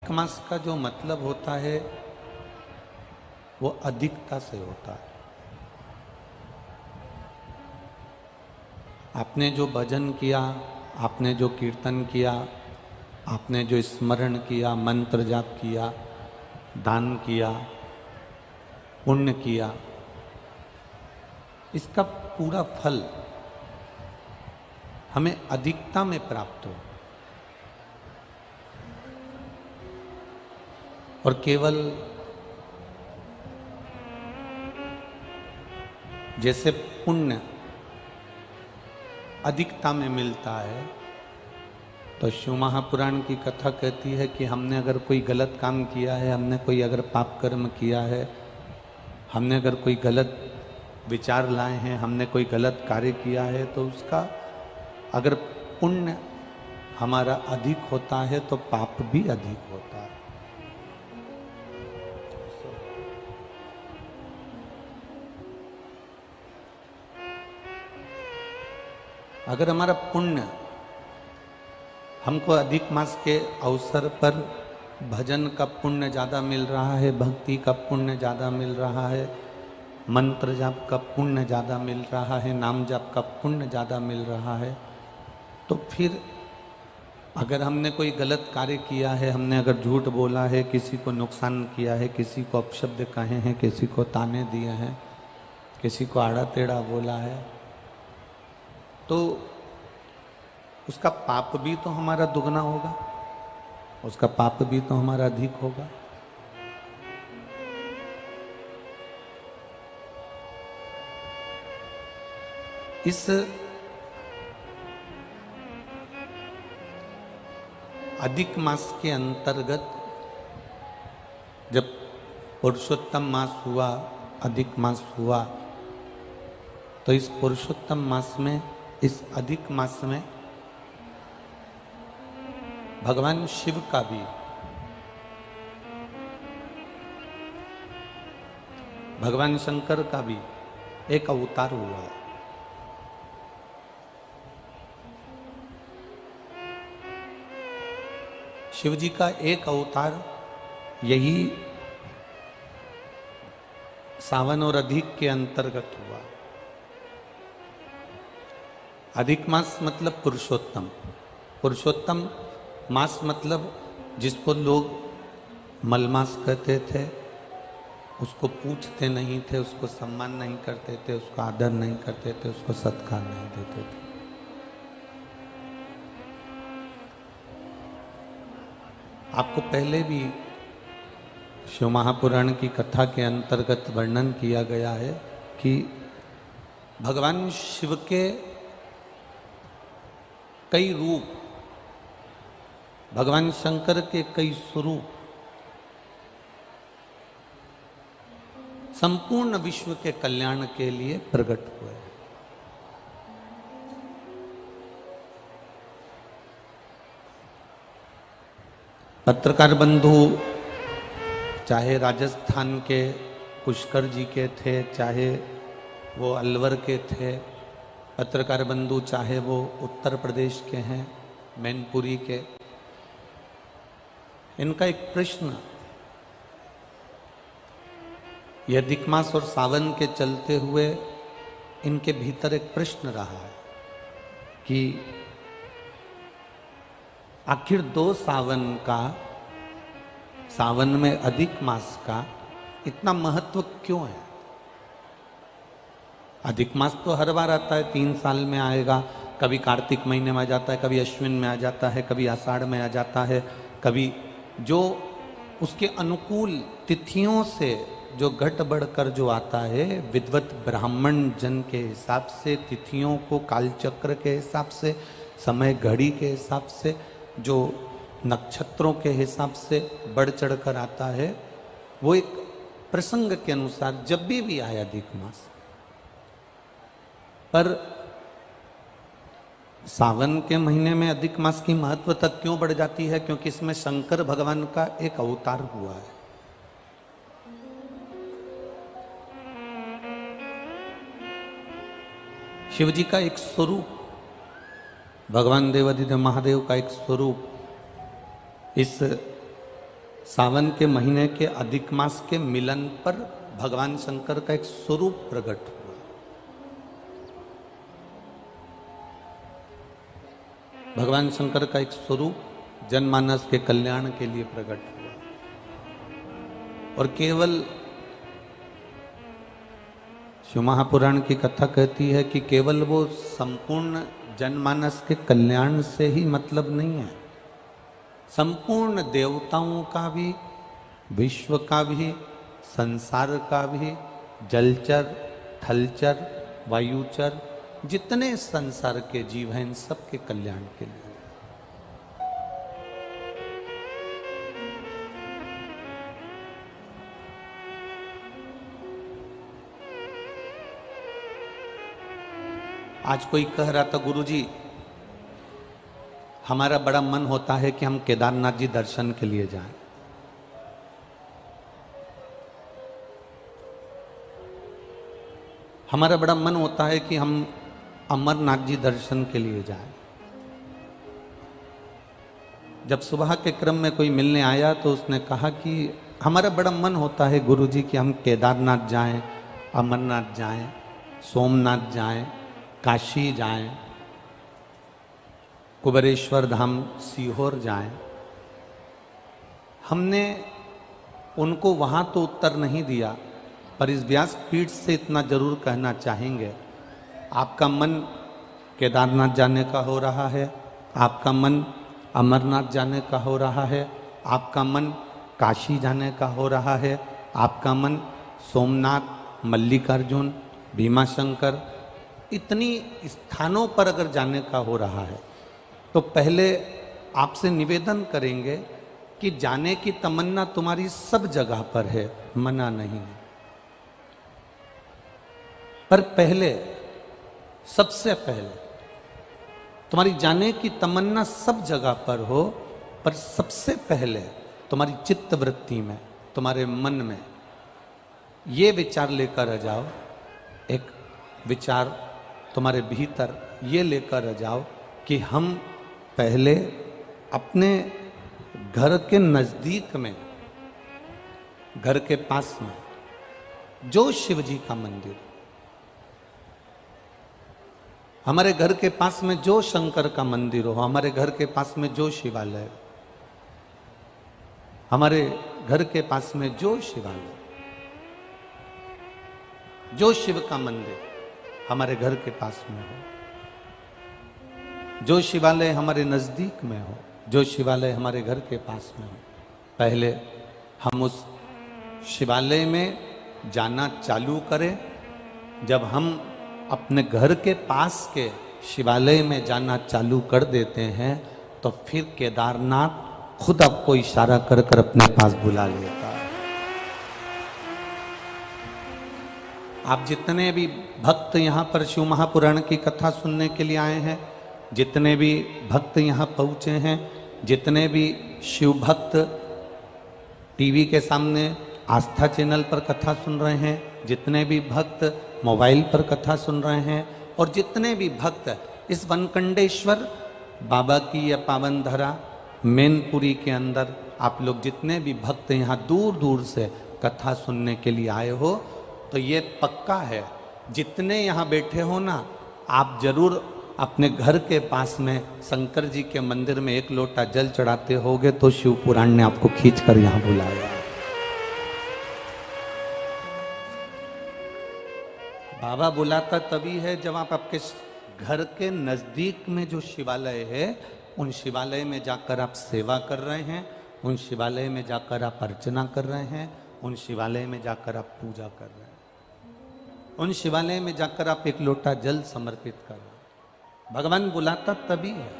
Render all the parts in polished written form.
अधिक मास का जो मतलब होता है वो अधिकता से होता है। आपने जो भजन किया, आपने जो कीर्तन किया, आपने जो स्मरण किया, मंत्र जाप किया, दान किया, पुण्य किया, इसका पूरा फल हमें अधिकता में प्राप्त हो। और केवल जैसे पुण्य अधिकता में मिलता है, तो शिव महापुराण की कथा कहती है कि हमने अगर कोई गलत काम किया है, हमने कोई अगर पाप कर्म किया है, हमने अगर कोई गलत विचार लाए हैं, हमने कोई गलत कार्य किया है, तो उसका अगर पुण्य हमारा अधिक होता है तो पाप भी अधिक होता है। अगर हमारा पुण्य हमको अधिक मास के अवसर पर भजन का पुण्य ज़्यादा मिल रहा है, भक्ति का पुण्य ज़्यादा मिल रहा है, मंत्र जाप का पुण्य ज़्यादा मिल रहा है, नाम जाप का पुण्य ज़्यादा मिल रहा है, तो फिर अगर हमने कोई गलत कार्य किया है, हमने अगर झूठ बोला है, किसी को नुकसान किया है, किसी को अपशब्द कहे हैं, किसी को ताने दिए हैं, किसी को आड़ा टेढ़ा बोला है, तो उसका पाप भी तो हमारा दुगना होगा, उसका पाप भी तो हमारा अधिक होगा। इस अधिक मास के अंतर्गत जब पुरुषोत्तम मास हुआ, अधिक मास हुआ, तो इस पुरुषोत्तम मास में, इस अधिक मास में भगवान शिव का भी, भगवान शंकर का भी एक अवतार हुआ है। शिव जी का एक अवतार यही सावन और अधिक के अंतर्गत हुआ। अधिक मास मतलब पुरुषोत्तम, पुरुषोत्तम मास मतलब जिसको लोग मलमास कहते थे, उसको पूछते नहीं थे, उसको सम्मान नहीं करते थे, उसको आदर नहीं करते थे, उसको सत्कार नहीं देते थे। आपको पहले भी शिव महापुराण की कथा के अंतर्गत वर्णन किया गया है कि भगवान शिव के कई रूप, भगवान शंकर के कई स्वरूप संपूर्ण विश्व के कल्याण के लिए प्रकट हुए। पत्रकार बंधु चाहे राजस्थान के पुष्कर जी के थे, चाहे वो अलवर के थे, पत्रकार बंधु चाहे वो उत्तर प्रदेश के हैं, मैनपुरी के, इनका एक प्रश्न, ये अधिक मास और सावन के चलते हुए इनके भीतर एक प्रश्न रहा है कि आखिर दो सावन का, सावन में अधिक मास का इतना महत्व क्यों है? अधिक मास तो हर बार आता है, 3 साल में आएगा, कभी कार्तिक महीने में आ जाता है, कभी अश्विन में आ जाता है, कभी आषाढ़ में आ जाता है, कभी जो उसके अनुकूल तिथियों से जो घट बढ़कर जो आता है, विद्वत ब्राह्मण जन के हिसाब से, तिथियों को कालचक्र के हिसाब से, समय घड़ी के हिसाब से, जो नक्षत्रों के हिसाब से बढ़ चढ़ कर आता है, वो एक प्रसंग के अनुसार जब भी आए अधिक मास। पर सावन के महीने में अधिक मास की महत्वता क्यों बढ़ जाती है? क्योंकि इसमें शंकर भगवान का एक अवतार हुआ है। शिव जी का एक स्वरूप, भगवान देवाधिदेव महादेव का एक स्वरूप इस सावन के महीने के अधिक मास के मिलन पर भगवान शंकर का एक स्वरूप प्रकट हुआ। भगवान शंकर का एक स्वरूप जनमानस के कल्याण के लिए प्रकट हुआ। और केवल शिव महापुराण की कथा कहती है कि केवल वो संपूर्ण जनमानस के कल्याण से ही मतलब नहीं है, संपूर्ण देवताओं का भी, विश्व का भी, संसार का भी, जलचर, थलचर, वायुचर, जितने संसार के जीव हैं इन सब के कल्याण के लिए। आज कोई कह रहा था, गुरुजी हमारा बड़ा मन होता है कि हम केदारनाथ जी दर्शन के लिए जाएं। हमारा बड़ा मन होता है कि हम अमरनाथ जी दर्शन के लिए जाएं। जब सुबह के क्रम में कोई मिलने आया तो उसने कहा कि हमारा बड़ा मन होता है गुरुजी कि हम केदारनाथ जाएं, अमरनाथ जाएं, सोमनाथ जाएं, काशी जाएं, कुबेरेश्वर धाम सीहोर जाएं। हमने उनको वहाँ तो उत्तर नहीं दिया, पर इस व्यासपीठ से इतना जरूर कहना चाहेंगे, आपका मन केदारनाथ जाने का हो रहा है, आपका मन अमरनाथ जाने का हो रहा है, आपका मन काशी जाने का हो रहा है, आपका मन सोमनाथ, मल्लिकार्जुन, भीमाशंकर इतनी स्थानों पर अगर जाने का हो रहा है तो पहले आपसे निवेदन करेंगे कि जाने की तमन्ना तुम्हारी सब जगह पर है, मना नहीं है, पर पहले, सबसे पहले तुम्हारी जाने की तमन्ना सब जगह पर हो, पर सबसे पहले तुम्हारी चित्त वृत्ति में, तुम्हारे मन में ये विचार लेकर आ जाओ, एक विचार तुम्हारे भीतर ये लेकर आ जाओ कि हम पहले अपने घर के नजदीक में, घर के पास में जो शिव जी का मंदिर, हमारे घर के पास में जो शंकर का मंदिर हो, हमारे घर के पास में जो शिवालय, हमारे घर के पास में जो शिवालय, जो शिव का मंदिर हमारे घर के पास में हो, जो शिवालय हमारे नजदीक में हो, जो शिवालय हमारे घर के पास में हो, पहले हम उस शिवालय में जाना चालू करें। जब हम अपने घर के पास के शिवालय में जाना चालू कर देते हैं तो फिर केदारनाथ खुद आपको इशारा कर कर अपने पास बुला लेता है। आप जितने भी भक्त यहाँ पर शिव महापुराण की कथा सुनने के लिए आए हैं, जितने भी भक्त यहाँ पहुँचे हैं, जितने भी शिव भक्त टीवी के सामने आस्था चैनल पर कथा सुन रहे हैं, जितने भी भक्त मोबाइल पर कथा सुन रहे हैं, और जितने भी भक्त इस वनकंडेश्वर बाबा की यह पावन धरा मैनपुरी के अंदर, आप लोग जितने भी भक्त यहाँ दूर दूर से कथा सुनने के लिए आए हो, तो ये पक्का है, जितने यहाँ बैठे हो ना, आप जरूर अपने घर के पास में शंकर जी के मंदिर में एक लोटा जल चढ़ाते होगे तो शिव पुराण ने आपको खींच कर यहाँ बुलाया। बाबा बुलाता तभी है जब आप आपके घर के नजदीक में जो शिवालय है उन शिवालय में जाकर आप सेवा कर रहे हैं, उन शिवालय में जाकर आप अर्चना कर रहे हैं, उन शिवालय में जाकर आप पूजा कर रहे हैं, उन शिवालय में जाकर आप एक लोटा जल समर्पित कर रहे हैं। भगवान बुलाता तभी है।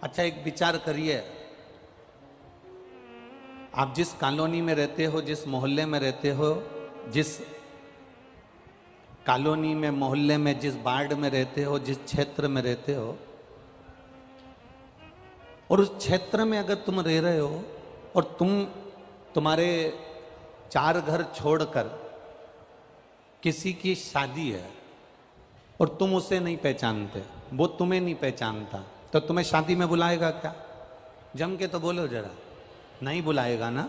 अच्छा, एक विचार करिए, आप जिस कॉलोनी में रहते हो, जिस मोहल्ले में रहते हो, जिस कॉलोनी में, मोहल्ले में, जिस वार्ड में रहते हो, जिस क्षेत्र में रहते हो, और उस क्षेत्र में अगर तुम रह रहे हो और तुम्हारे 4 घर छोड़कर किसी की शादी है और तुम उसे नहीं पहचानते, वो तुम्हें नहीं पहचानता, तो तुम्हें शादी में बुलाएगा क्या? जम के तो बोलो जरा, नहीं बुलाएगा ना।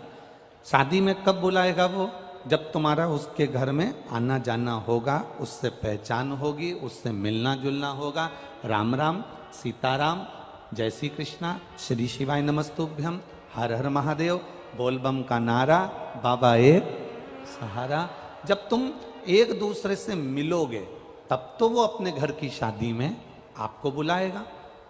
शादी में कब बुलाएगा वो? जब तुम्हारा उसके घर में आना जाना होगा, उससे पहचान होगी, उससे मिलना जुलना होगा। राम राम, सीताराम, जय श्री कृष्णा, श्री शिवाय नमस्तुभ्यम, हर हर महादेव, बोलबम का नारा, बाबा एक सहारा। जब तुम एक दूसरे से मिलोगे तब तो वो अपने घर की शादी में आपको बुलाएगा।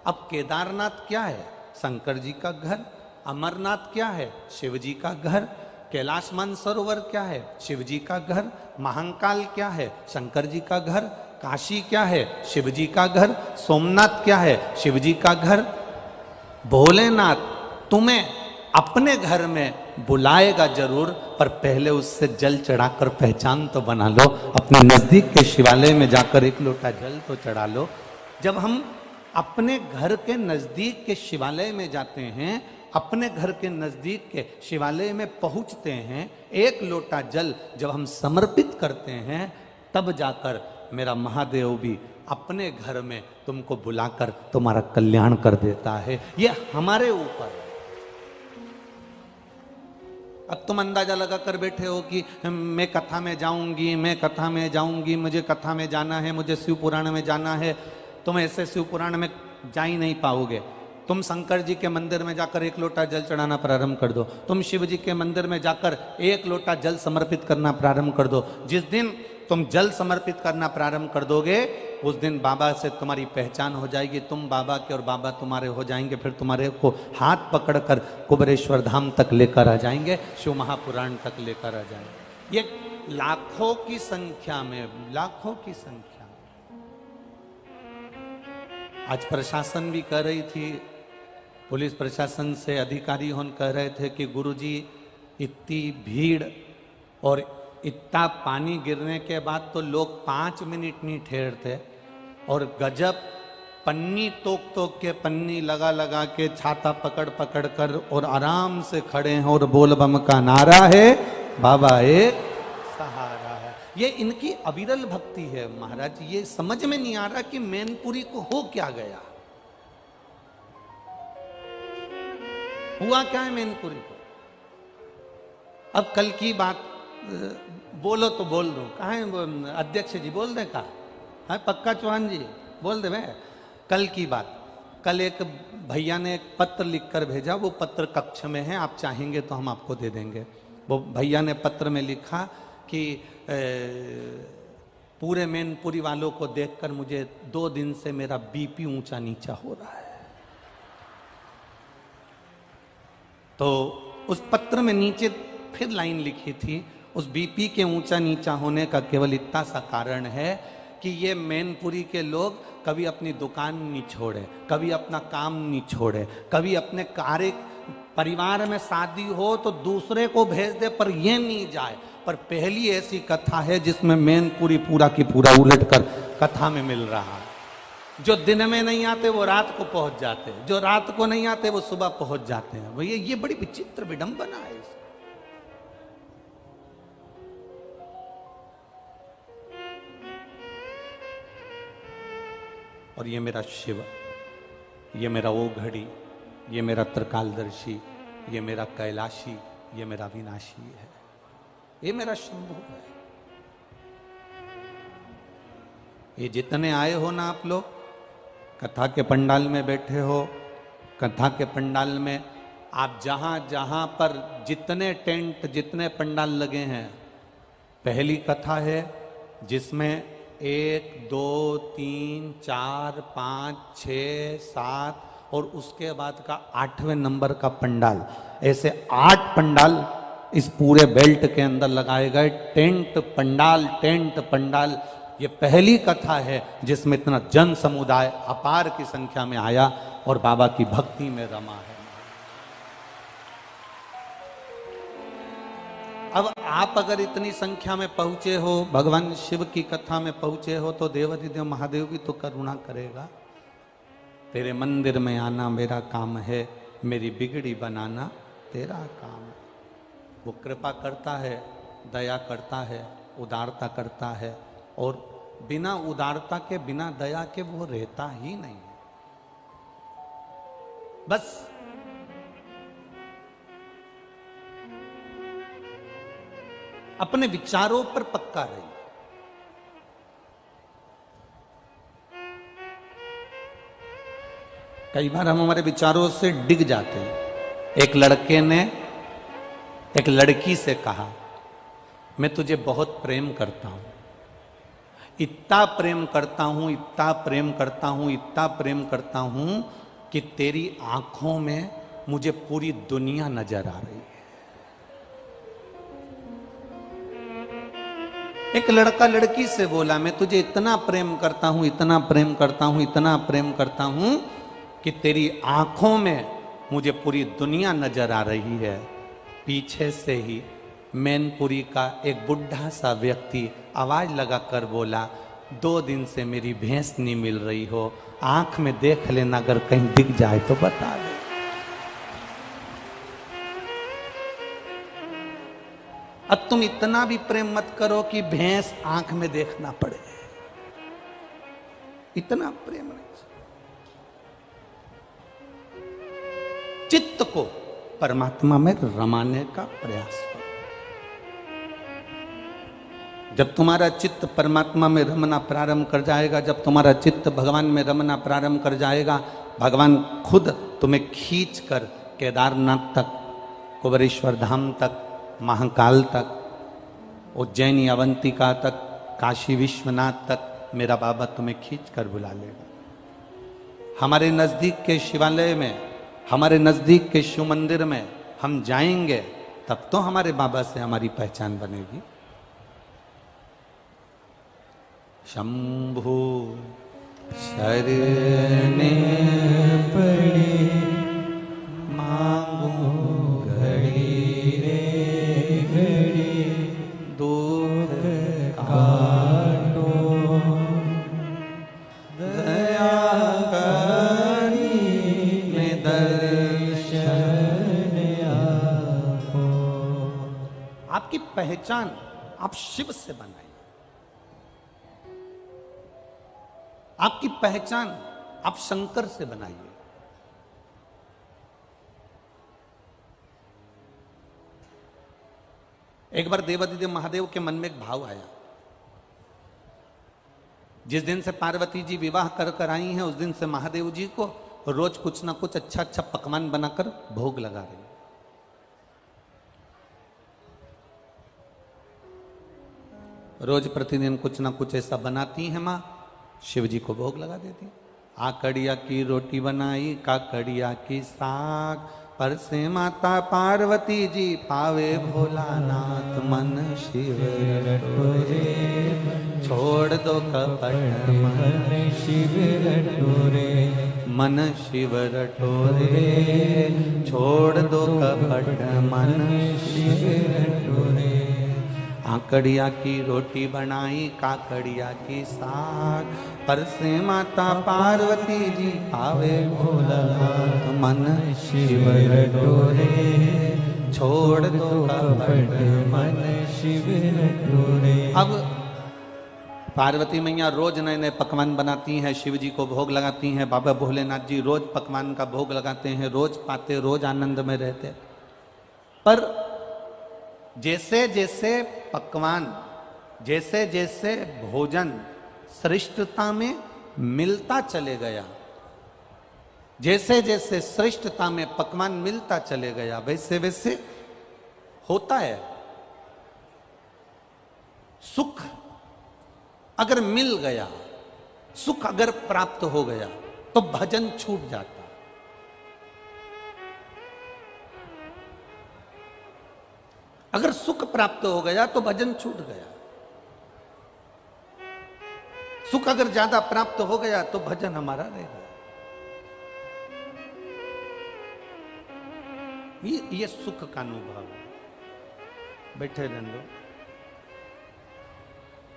अब केदारनाथ क्या है? शंकर जी का घर। अमरनाथ क्या है? शिव जी का घर। कैलाश मानसरोवर क्या है? शिव जी का घर। महाकाल क्या है? शंकर जी का घर। काशी क्या है? शिव जी का घर। सोमनाथ क्या है? शिव जी का घर। भोलेनाथ तुम्हें अपने घर में बुलाएगा जरूर, पर पहले उससे जल चढ़ाकर पहचान तो बना लो। अपने नजदीक के शिवालय में जाकर एक लोटा जल तो चढ़ा लो। जब हम अपने घर के नजदीक के शिवालय में जाते हैं, अपने घर के नजदीक के शिवालय में पहुंचते हैं, एक लोटा जल जब हम समर्पित करते हैं, तब जाकर मेरा महादेव भी अपने घर में तुमको बुलाकर तुम्हारा कल्याण कर देता है। ये हमारे ऊपर है। अब तुम अंदाजा लगा कर बैठे हो कि मैं कथा में जाऊंगी, मैं कथा में जाऊंगी, मुझे कथा में जाना है, मुझे शिव पुराण में जाना है। तुम ऐसे शिव पुराण में जा ही नहीं पाओगे। तुम शंकर जी के मंदिर में जाकर एक लोटा जल चढ़ाना प्रारंभ कर दो। तुम शिव जी के मंदिर में जाकर एक लोटा जल समर्पित करना प्रारंभ कर दो। जिस दिन तुम जल समर्पित करना प्रारंभ कर दोगे, उस दिन बाबा से तुम्हारी पहचान हो जाएगी, तुम बाबा के और बाबा तुम्हारे हो जाएंगे। फिर तुम्हारे को हाथ पकड़कर कुबेरेश्वर धाम तक लेकर आ जाएंगे, शिव महापुराण तक लेकर आ जाएंगे। ये लाखों की संख्या में, लाखों की संख्या में। आज प्रशासन भी कह रही थी, पुलिस प्रशासन से अधिकारी होन कह रहे थे कि गुरुजी इतनी भीड़ और इतना पानी गिरने के बाद तो लोग 5 मिनट नहीं ठहरते, और गजब पन्नी तोक के, पन्नी लगा लगा के, छाता पकड़ पकड़ कर और आराम से खड़े हैं और बोल बम का नारा है, बाबा एक सहारा है। ये इनकी अविरल भक्ति है महाराज। ये समझ में नहीं आ रहा कि मैनपुरी को हो क्या गया, हुआ क्या है मैनपुरी को। अब कल की बात बोलो तो बोल दो। कहाँ है अध्यक्ष जी? बोल दे कहा है? पक्का चौहान जी बोल दे। मैं कल की बात, कल एक भैया ने एक पत्र लिखकर भेजा, वो पत्र कक्ष में है, आप चाहेंगे तो हम आपको दे देंगे। वो भैया ने पत्र में लिखा कि पूरे मैनपुरी वालों को देखकर मुझे 2 दिन से मेरा बीपी ऊंचा नीचा हो रहा है। तो उस पत्र में नीचे फिर लाइन लिखी थी, उस बीपी के ऊंचा नीचा होने का केवल इतना सा कारण है कि ये मैनपुरी के लोग कभी अपनी दुकान नहीं छोड़े, कभी अपना काम नहीं छोड़े, कभी अपने कार्य, परिवार में शादी हो तो दूसरे को भेज दे पर ये नहीं जाए। पर पहली ऐसी कथा है जिसमें मैनपुरी पूरा की पूरा उलट कर कथा में मिल रहा है। जो दिन में नहीं आते वो रात को पहुंच जाते हैं, जो रात को नहीं आते वो सुबह पहुंच जाते हैं। भैया ये बड़ी विचित्र विडंबना है। और ये मेरा शिव, ये मेरा वो घड़ी, ये मेरा त्रिकालदर्शी, ये मेरा कैलाशी, ये मेरा विनाशी है, ये मेरा शंभु है। ये जितने आए हो ना आप लोग, कथा के पंडाल में बैठे हो, कथा के पंडाल में आप जहां जहां पर जितने टेंट, जितने पंडाल लगे हैं, पहली कथा है जिसमें 1 2 3 4 5 6 7 और उसके बाद का 8वें नंबर का पंडाल, ऐसे 8 पंडाल इस पूरे बेल्ट के अंदर लगाए गए। Tent pandal, tent pandal. ये पहली कथा है जिसमें इतना जन समुदाय अपार की संख्या में आया और बाबा की भक्ति में रमा है। अब आप अगर इतनी संख्या में पहुंचे हो, भगवान शिव की कथा में पहुंचे हो, तो देवाधिदेव महादेव भी तो करुणा करेगा। तेरे मंदिर में आना मेरा काम है, मेरी बिगड़ी बनाना तेरा काम है। वो कृपा करता है, दया करता है, उदारता करता है, और बिना उदारता के, बिना दया के वो रहता ही नहीं है। बस। अपने विचारों पर पक्का रहिए। कई बार हम हमारे विचारों से डिग जाते हैं। एक लड़के ने एक लड़की से कहा, मैं तुझे बहुत प्रेम करता हूं, इतना प्रेम करता हूं, इतना प्रेम करता हूं, इतना प्रेम करता हूं कि तेरी आंखों में मुझे पूरी दुनिया नजर आ रही है। एक लड़का लड़की से बोला, मैं तुझे इतना प्रेम करता हूं, इतना प्रेम करता हूं, इतना प्रेम करता हूं कि तेरी आंखों में मुझे पूरी दुनिया नजर आ रही है। पीछे से ही मैनपुरी का एक बुढ़ा सा व्यक्ति आवाज लगाकर बोला, 2 दिन से मेरी भैंस नहीं मिल रही हो, आंख में देख लेना, अगर कहीं दिख जाए तो बता दे। अब तुम इतना भी प्रेम मत करो कि भैंस आंख में देखना पड़े, इतना प्रेम नहीं। चित्त को परमात्मा में रमाने का प्रयास करो। जब तुम्हारा चित्त परमात्मा में रमना प्रारंभ कर जाएगा, जब तुम्हारा चित्त भगवान में रमना प्रारंभ कर जाएगा, भगवान खुद तुम्हें खींच कर केदारनाथ तक, कुबेरेश्वर धाम तक, महाकाल तक, उज्जैनी अवंतिका तक, काशी विश्वनाथ तक मेरा बाबा तुम्हें खींच कर बुला लेगा। हमारे नजदीक के शिवालय में, हमारे नजदीक के शिव मंदिर में हम जाएंगे, तब तो हमारे बाबा से हमारी पहचान बनेगी। शंभु शरणे पड़े मांगो घड़ी रे घड़ी, दुख काटो दया करी में दर्शन आपो। आपकी पहचान आप शिव से बनाइए, आपकी पहचान आप शंकर से बनाइए। एक बार देवादिदेव महादेव के मन में एक भाव आया। जिस दिन से पार्वती जी विवाह कर कर आई हैं, उस दिन से महादेव जी को रोज कुछ ना कुछ अच्छा अच्छा पकवान बनाकर भोग लगा रहे। रोज प्रतिदिन कुछ ना कुछ ऐसा बनाती हैं मां, शिव जी को भोग लगा देती। आकड़िया की रोटी बनाई, काकड़िया की साग, पर से माता पार्वती जी पावे भोलानाथ, मन शिव रटोरे छोड़ दो कपट, मन शिव रटोरे, मन शिव रटोरे छोड़ दो कपट, मन शिव रटोरे। आकड़िया की रोटी बनाई, काकड़िया की साग, पर से माता पार्वती जी पावे भोलानाथ, मन शिव रटोरे छोड़ दो कपट, मन शिव रटोरे। अब पार्वती मैया रोज नए नए पकवान बनाती हैं, शिव जी को भोग लगाती हैं। बाबा भोलेनाथ जी रोज पकवान का भोग लगाते हैं, रोज पाते, रोज आनंद में रहते। पर जैसे जैसे पकवान, जैसे जैसे भोजन श्रेष्ठता में मिलता चले गया, जैसे जैसे श्रेष्ठता में पकवान मिलता चले गया, वैसे वैसे होता है। सुख अगर मिल गया, सुख अगर प्राप्त हो गया, तो भजन छूट जाता। अगर सुख प्राप्त हो गया तो भजन छूट गया। सुख अगर ज्यादा प्राप्त हो गया तो भजन हमारा रहेगा। ये सुख का अनुभव है। बैठे रहने दो।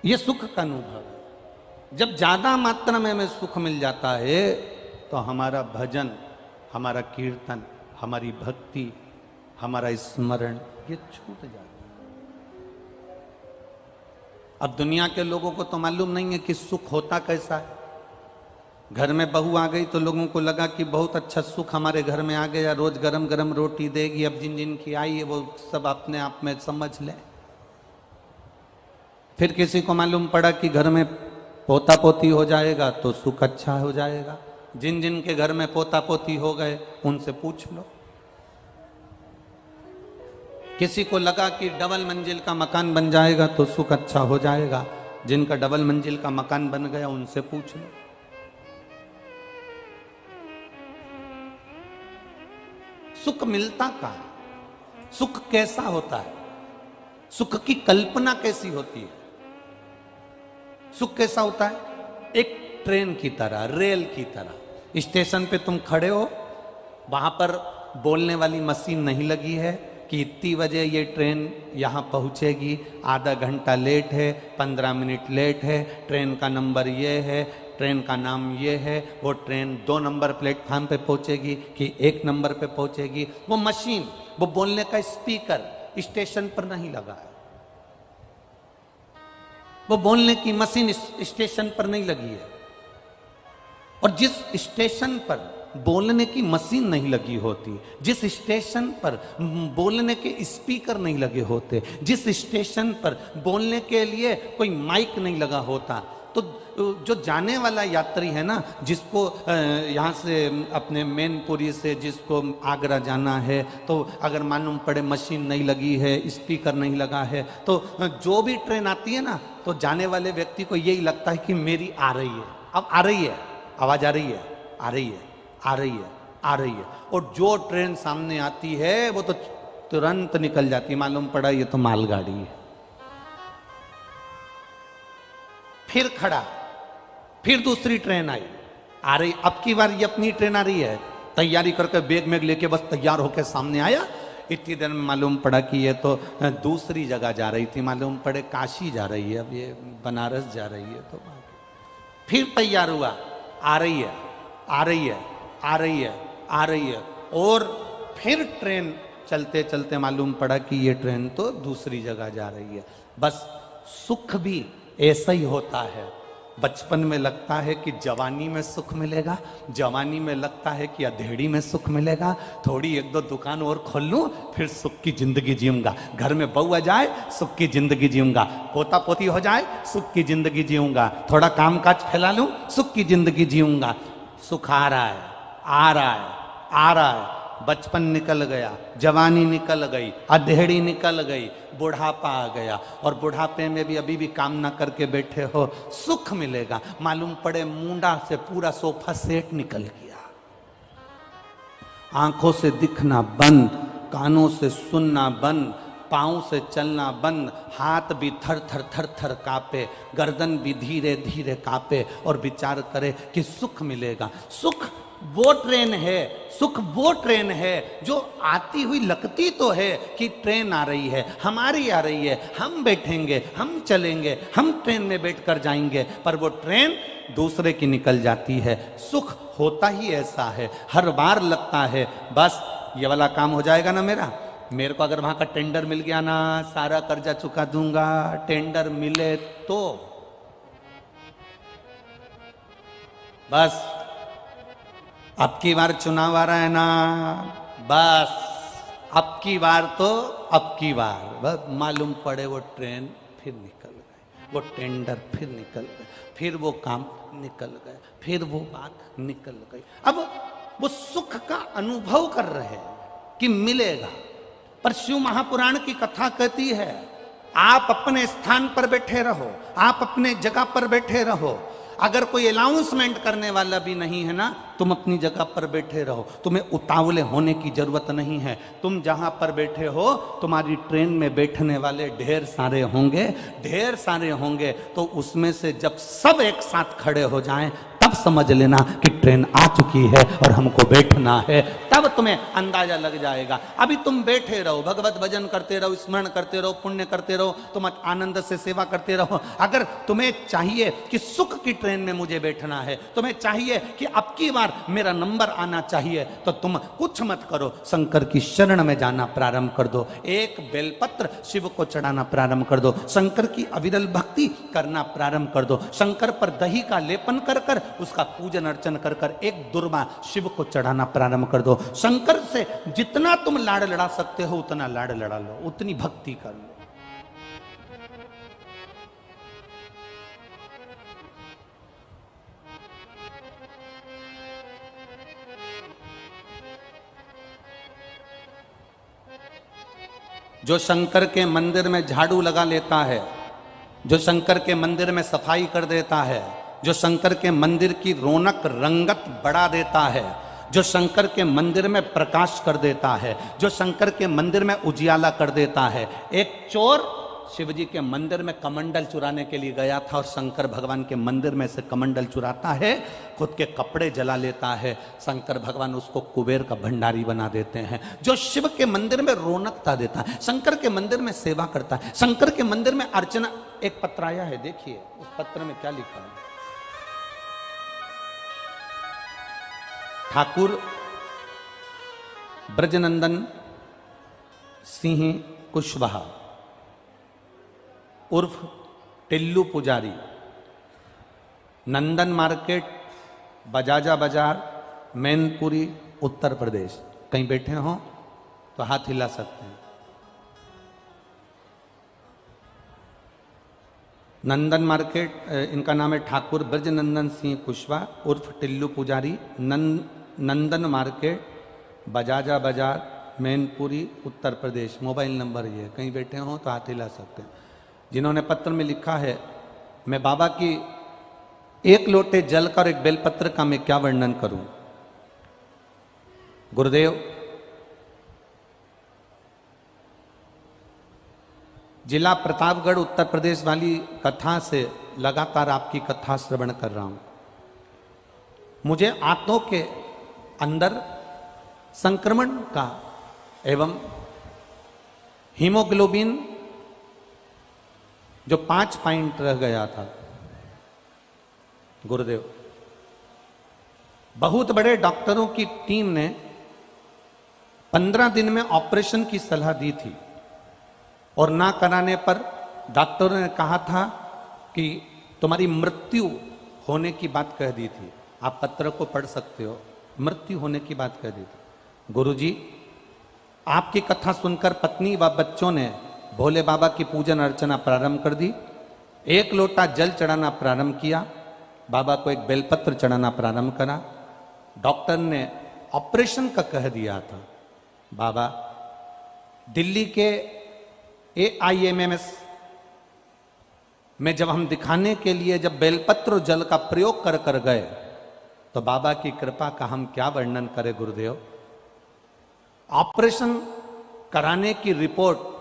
ये सुख का अनुभव है। जब ज्यादा मात्रा में हमें सुख मिल जाता है तो हमारा भजन, हमारा कीर्तन, हमारी भक्ति, हमारा स्मरण ये छूट जाता है। अब दुनिया के लोगों को तो मालूम नहीं है कि सुख होता कैसा है। घर में बहू आ गई तो लोगों को लगा कि बहुत अच्छा सुख हमारे घर में आ गया, रोज गरम गरम रोटी देगी, अब जिन जिन की आई है वो सब अपने आप में समझ ले। फिर किसी को मालूम पड़ा कि घर में पोता पोती हो जाएगा तो सुख अच्छा हो जाएगा। जिन जिन के घर में पोता पोती हो गए उनसे पूछ लो। किसी को लगा कि डबल मंजिल का मकान बन जाएगा तो सुख अच्छा हो जाएगा, जिनका डबल मंजिल का मकान बन गया उनसे पूछ लो। सुख मिलता कहाँ? सुख कैसा होता है? सुख की कल्पना कैसी होती है? सुख कैसा होता है? एक ट्रेन की तरह, रेल की तरह। स्टेशन पे तुम खड़े हो, वहां पर बोलने वाली मशीन नहीं लगी है कि इतनी बजे ये ट्रेन यहाँ पहुँचेगी, आधा घंटा लेट है, 15 मिनट लेट है, ट्रेन का नंबर ये है, ट्रेन का नाम ये है, वो ट्रेन 2 नंबर प्लेटफार्म पे पहुँचेगी कि 1 नंबर पे पहुँचेगी। वो मशीन, वो बोलने का स्पीकर स्टेशन पर नहीं लगा है। वो बोलने की मशीन स्टेशन पर नहीं लगी है। और जिस स्टेशन पर बोलने की मशीन नहीं लगी होती, जिस स्टेशन पर बोलने के स्पीकर नहीं लगे होते, जिस स्टेशन पर बोलने के लिए कोई माइक नहीं लगा होता, तो जो जाने वाला यात्री है ना, जिसको यहाँ से अपने मैनपुरी से जिसको आगरा जाना है, तो अगर मालूम पड़े मशीन नहीं लगी है, स्पीकर नहीं लगा है, तो जो भी ट्रेन आती है ना, तो जाने वाले व्यक्ति को यही लगता है कि मेरी आ रही है, अब आ रही है, आवाज आ रही है, आ रही है, आ रही है, आ रही है। और जो ट्रेन सामने आती है वो तो तुरंत निकल जाती, मालूम पड़ा ये तो मालगाड़ी है। फिर खड़ा, फिर दूसरी ट्रेन आई, आ रही, अब की बार ये अपनी ट्रेन आ रही है, तैयारी करके बैग में लेके बस तैयार होकर सामने आया। इतनी देर में मालूम पड़ा कि ये तो दूसरी जगह जा रही थी, मालूम पड़े काशी जा रही है, अब ये बनारस जा रही है। तो फिर तैयार हुआ, आ रही है, आ रही है, आ रही है, आ रही है, और फिर ट्रेन चलते चलते मालूम पड़ा कि ये ट्रेन तो दूसरी जगह जा रही है। बस सुख भी ऐसा ही होता है। बचपन में लगता है कि जवानी में सुख मिलेगा, जवानी में लगता है कि अधेड़ी में सुख मिलेगा, थोड़ी 1-2 दुकान और खोल लूं फिर सुख की जिंदगी जीऊंगा, घर में बहू आ जाए सुख की जिंदगी जीऊंगा, पोता पोती हो जाए सुख की जिंदगी जीऊंगा, थोड़ा कामकाज फैला लूं सुख की जिंदगी जीऊंगा। सुख आ रहा है, आ रहा है, आ रहा है। बचपन निकल गया, जवानी निकल गई, अधेड़ी निकल गई, बुढ़ापा आ गया, और बुढ़ापे में भी अभी भी काम ना करके बैठे हो, सुख मिलेगा। मालूम पड़े मुंडा से पूरा सोफा सेट निकल गया, आंखों से दिखना बंद, कानों से सुनना बंद, पाँव से चलना बंद, हाथ भी थर थर थर थर कांपे, गर्दन भी धीरे धीरे कांपे, और विचार करे कि सुख मिलेगा। सुख वो ट्रेन है, सुख वो ट्रेन है जो आती हुई लगती तो है कि ट्रेन आ रही है, हमारी आ रही है, हम बैठेंगे, हम चलेंगे, हम ट्रेन में बैठकर जाएंगे, पर वो ट्रेन दूसरे की निकल जाती है। सुख होता ही ऐसा है, हर बार लगता है बस ये वाला काम हो जाएगा ना मेरा, मेरे को अगर वहां का टेंडर मिल गया ना, सारा कर्जा चुका दूंगा, टेंडर मिले तो बस, अब की बार चुनाव आ रहा है ना, बस अब की बार तो अब की बार बस मालूम पड़े वो ट्रेन फिर निकल गए, वो टेंडर फिर निकल गए, फिर वो काम निकल गए, फिर वो बात निकल गई। अब वो सुख का अनुभव कर रहे हैं कि मिलेगा, पर शिव महापुराण की कथा कहती है आप अपने स्थान पर बैठे रहो, आप अपने जगह पर बैठे रहो, अगर कोई अनाउंसमेंट करने वाला भी नहीं है ना, तुम अपनी जगह पर बैठे रहो, तुम्हें उतावले होने की जरूरत नहीं है। तुम जहां पर बैठे हो तुम्हारी ट्रेन में बैठने वाले ढेर सारे होंगे, ढेर सारे होंगे, तो उसमें से जब सब एक साथ खड़े हो जाएं तब समझ लेना कि ट्रेन आ चुकी है और हमको बैठना है, तब तुम्हें अंदाजा लग जाएगा। अभी तुम बैठे रहो, भगवत भजन करते रहो, स्मरण करते रहो, पुण्य करते रहो, तुम आनंद से सेवा करते रहो। अगर तुम्हें चाहिए कि सुख की ट्रेन में मुझे बैठना है, तुम्हें चाहिए कि अब की बार मेरा नंबर आना चाहिए, तो तुम कुछ मत करो, शंकर की शरण में जाना प्रारंभ कर दो, एक बेलपत्र शिव को चढ़ाना प्रारंभ कर दो, शंकर की अविरल भक्ति करना प्रारंभ कर दो, शंकर पर दही का लेपन कर कर उसका पूजन अर्चन कर कर एक दुर्वा शिव को चढ़ाना प्रारंभ कर दो। शंकर से जितना तुम लाड़ लड़ा सकते हो उतना लाड़ लड़ा लो, उतनी भक्ति कर लो। जो शंकर के मंदिर में झाड़ू लगा लेता है, जो शंकर के मंदिर में सफाई कर देता है, जो शंकर के मंदिर की रौनक रंगत बढ़ा देता है, जो शंकर के मंदिर में प्रकाश कर देता है, जो शंकर के मंदिर में उजियाला कर देता है। एक चोर शिवजी के मंदिर में कमंडल चुराने के लिए गया था और शंकर भगवान के मंदिर में से कमंडल चुराता है, खुद के कपड़े जला लेता है। शंकर भगवान उसको कुबेर का भंडारी बना देते हैं। जो शिव के मंदिर में रौनकता देता है, शंकर के मंदिर में सेवा करता है, शंकर के मंदिर में अर्चना। एक पत्र आया है, देखिए उस पत्र में क्या लिखा है। ठाकुर ब्रजनंदन सिंह कुशवाहा उर्फ टिल्लू पुजारी, नंदन मार्केट, बजाजा बाजार, मैनपुरी, उत्तर प्रदेश। कहीं बैठे हो तो हाथ हिला सकते हैं। नंदन मार्केट, इनका नाम है ठाकुर ब्रजनंदन सिंह कुशवाहा उर्फ टिल्लू पुजारी, नंदन मार्केट, बजाजा बाजार, मैनपुरी, उत्तर प्रदेश। मोबाइल नंबर ये, कहीं बैठे हो तो हाथ हिला सकते हैं। जिन्होंने पत्र में लिखा है, मैं बाबा की एक लोटे जल का और एक बेलपत्र का मैं क्या वर्णन करूं। गुरुदेव, जिला प्रतापगढ़ उत्तर प्रदेश वाली कथा से लगातार आपकी कथा श्रवण कर रहा हूं। मुझे आंतों के अंदर संक्रमण का एवं हीमोग्लोबिन जो 5 पॉइंट रह गया था। गुरुदेव, बहुत बड़े डॉक्टरों की टीम ने 15 दिन में ऑपरेशन की सलाह दी थी और ना कराने पर डॉक्टरों ने कहा था कि तुम्हारी मृत्यु होने की बात कह दी थी। आप पत्र को पढ़ सकते हो, मृत्यु होने की बात कह दी थी। गुरुजी, आपकी कथा सुनकर पत्नी व बच्चों ने भोले बाबा की पूजन अर्चना प्रारंभ कर दी। एक लोटा जल चढ़ाना प्रारंभ किया, बाबा को एक बेलपत्र चढ़ाना प्रारंभ करा। डॉक्टर ने ऑपरेशन का कह दिया था। बाबा दिल्ली के AIMS में जब हम दिखाने के लिए जब बेलपत्र जल का प्रयोग कर कर गए तो बाबा की कृपा का हम क्या वर्णन करें। गुरुदेव, ऑपरेशन कराने की रिपोर्ट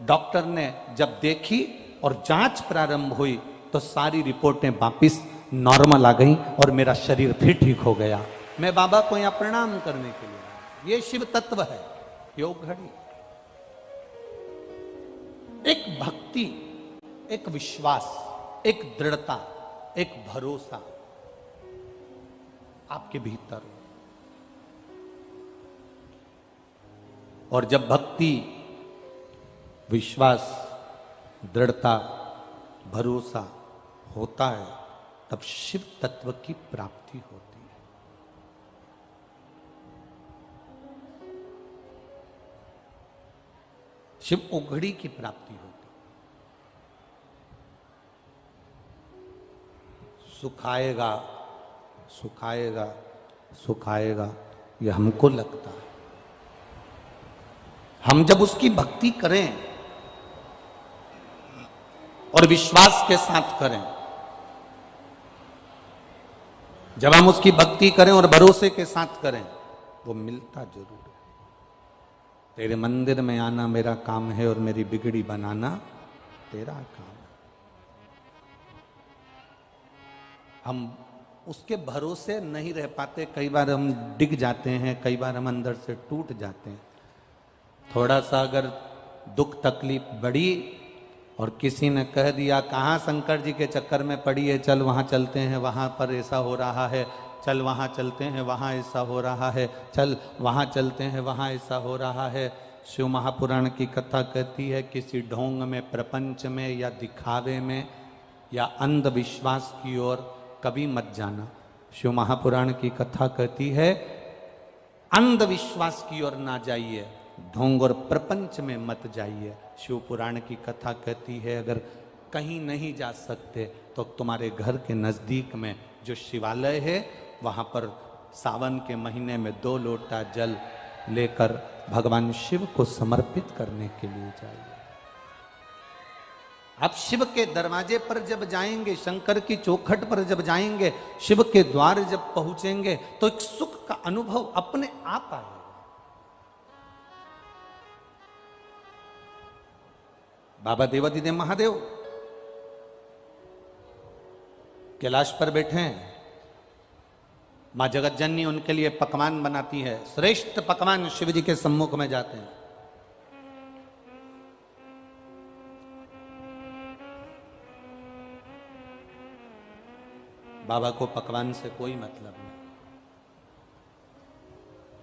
डॉक्टर ने जब देखी और जांच प्रारंभ हुई तो सारी रिपोर्टें वापिस नॉर्मल आ गई और मेरा शरीर फिर ठीक हो गया। मैं बाबा को यहां प्रणाम करने के लिए आया। ये शिव तत्व है, योग घड़ी। एक भक्ति, एक विश्वास, एक दृढ़ता, एक भरोसा आपके भीतर। और जब भक्ति, विश्वास, दृढ़ता, भरोसा होता है तब शिव तत्व की प्राप्ति होती है। शिव उघड़ी की प्राप्ति होती है। सुखाएगा सुखाएगा सुखाएगा, यह हमको लगता है। हम जब उसकी भक्ति करें और विश्वास के साथ करें, जब हम उसकी भक्ति करें और भरोसे के साथ करें, वो मिलता जरूर है। तेरे मंदिर में आना मेरा काम है और मेरी बिगड़ी बनाना तेरा काम है। हम उसके भरोसे नहीं रह पाते। कई बार हम डिग जाते हैं, कई बार हम अंदर से टूट जाते हैं। थोड़ा सा अगर दुख तकलीफ बढ़ी और किसी ने कह दिया कहाँ शंकर जी के चक्कर में पड़ी है, चल वहाँ चलते हैं, वहाँ पर ऐसा हो रहा है, चल वहाँ चलते हैं, वहाँ ऐसा हो रहा है, चल वहाँ चलते हैं, वहाँ ऐसा हो रहा है। शिव महापुराण की कथा कहती है, किसी ढोंग में, प्रपंच में या दिखावे में या अंधविश्वास की ओर कभी मत जाना। शिव महापुराण की कथा कहती है अंधविश्वास की ओर ना जाइए, ढोंग और प्रपंच में मत जाइए। शिव पुराण की कथा कहती है अगर कहीं नहीं जा सकते तो तुम्हारे घर के नजदीक में जो शिवालय है वहां पर सावन के महीने में 2 लोटा जल लेकर भगवान शिव को समर्पित करने के लिए जाइए। आप शिव के दरवाजे पर जब जाएंगे, शंकर की चौखट पर जब जाएंगे, शिव के द्वार जब पहुंचेंगे तो एक सुख का अनुभव अपने आप आएगा। बाबा देवादिदेव महादेव कैलाश पर बैठे हैं, मां जगत जननी उनके लिए पकवान बनाती है, श्रेष्ठ पकवान शिव जी के सम्मुख में जाते हैं। बाबा को पकवान से कोई मतलब नहीं।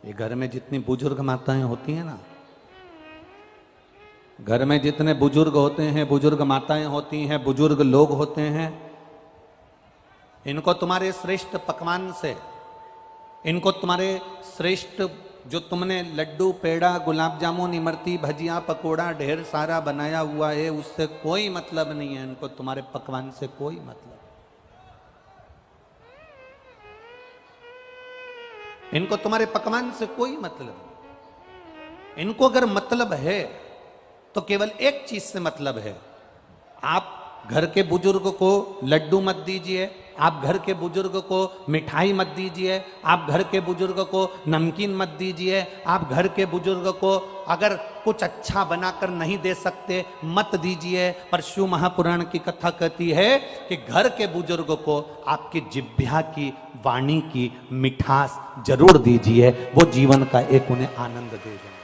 ये घर में जितनी बुजुर्ग माताएं होती हैं ना, घर में जितने बुजुर्ग होते हैं, बुजुर्ग माताएं होती हैं, बुजुर्ग लोग होते हैं, इनको तुम्हारे श्रेष्ठ पकवान से, इनको तुम्हारे श्रेष्ठ जो तुमने लड्डू, पेड़ा, गुलाब जामुन, इमरती, भजिया, पकोड़ा ढेर सारा बनाया हुआ है, उससे कोई मतलब नहीं है। इनको तुम्हारे पकवान से कोई मतलब, इनको तुम्हारे पकवान से कोई मतलब नहीं। इनको अगर मतलब है तो केवल एक चीज से मतलब है, आप घर के बुजुर्ग को लड्डू मत दीजिए, आप घर के बुजुर्ग को मिठाई मत दीजिए, आप घर के बुजुर्ग को नमकीन मत दीजिए, आप घर के बुजुर्ग को अगर कुछ अच्छा बनाकर नहीं दे सकते मत दीजिए। पर शिव महापुराण की कथा कहती है कि घर के बुजुर्ग को आपकी जिह्वा की, वाणी की मिठास जरूर दीजिए, वो जीवन का एक उन्हें आनंद दे जाए।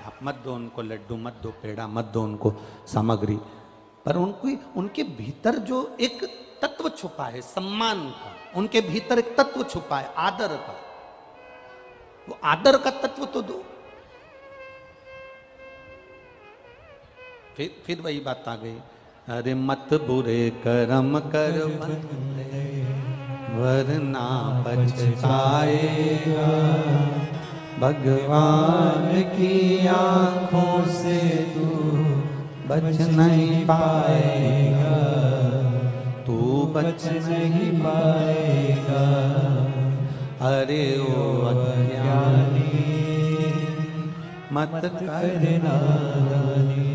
आप मत दो उनको लड्डू, मत दो पेड़ा, मत दो उनको सामग्री, पर उनको उनके भीतर जो एक तत्व छुपा है सम्मान का, उनके भीतर एक तत्व छुपा है आदर का, वो आदर का तत्व तो दो। फिर वही बात आ गई, अरे मत बुरे कर्म कर बंदे वरना पछताएगा, भगवान की आंखों से तू बच नहीं पाएगा, तू बच नहीं पाएगा। अरे ओ अज्ञानी मत कर नादानी,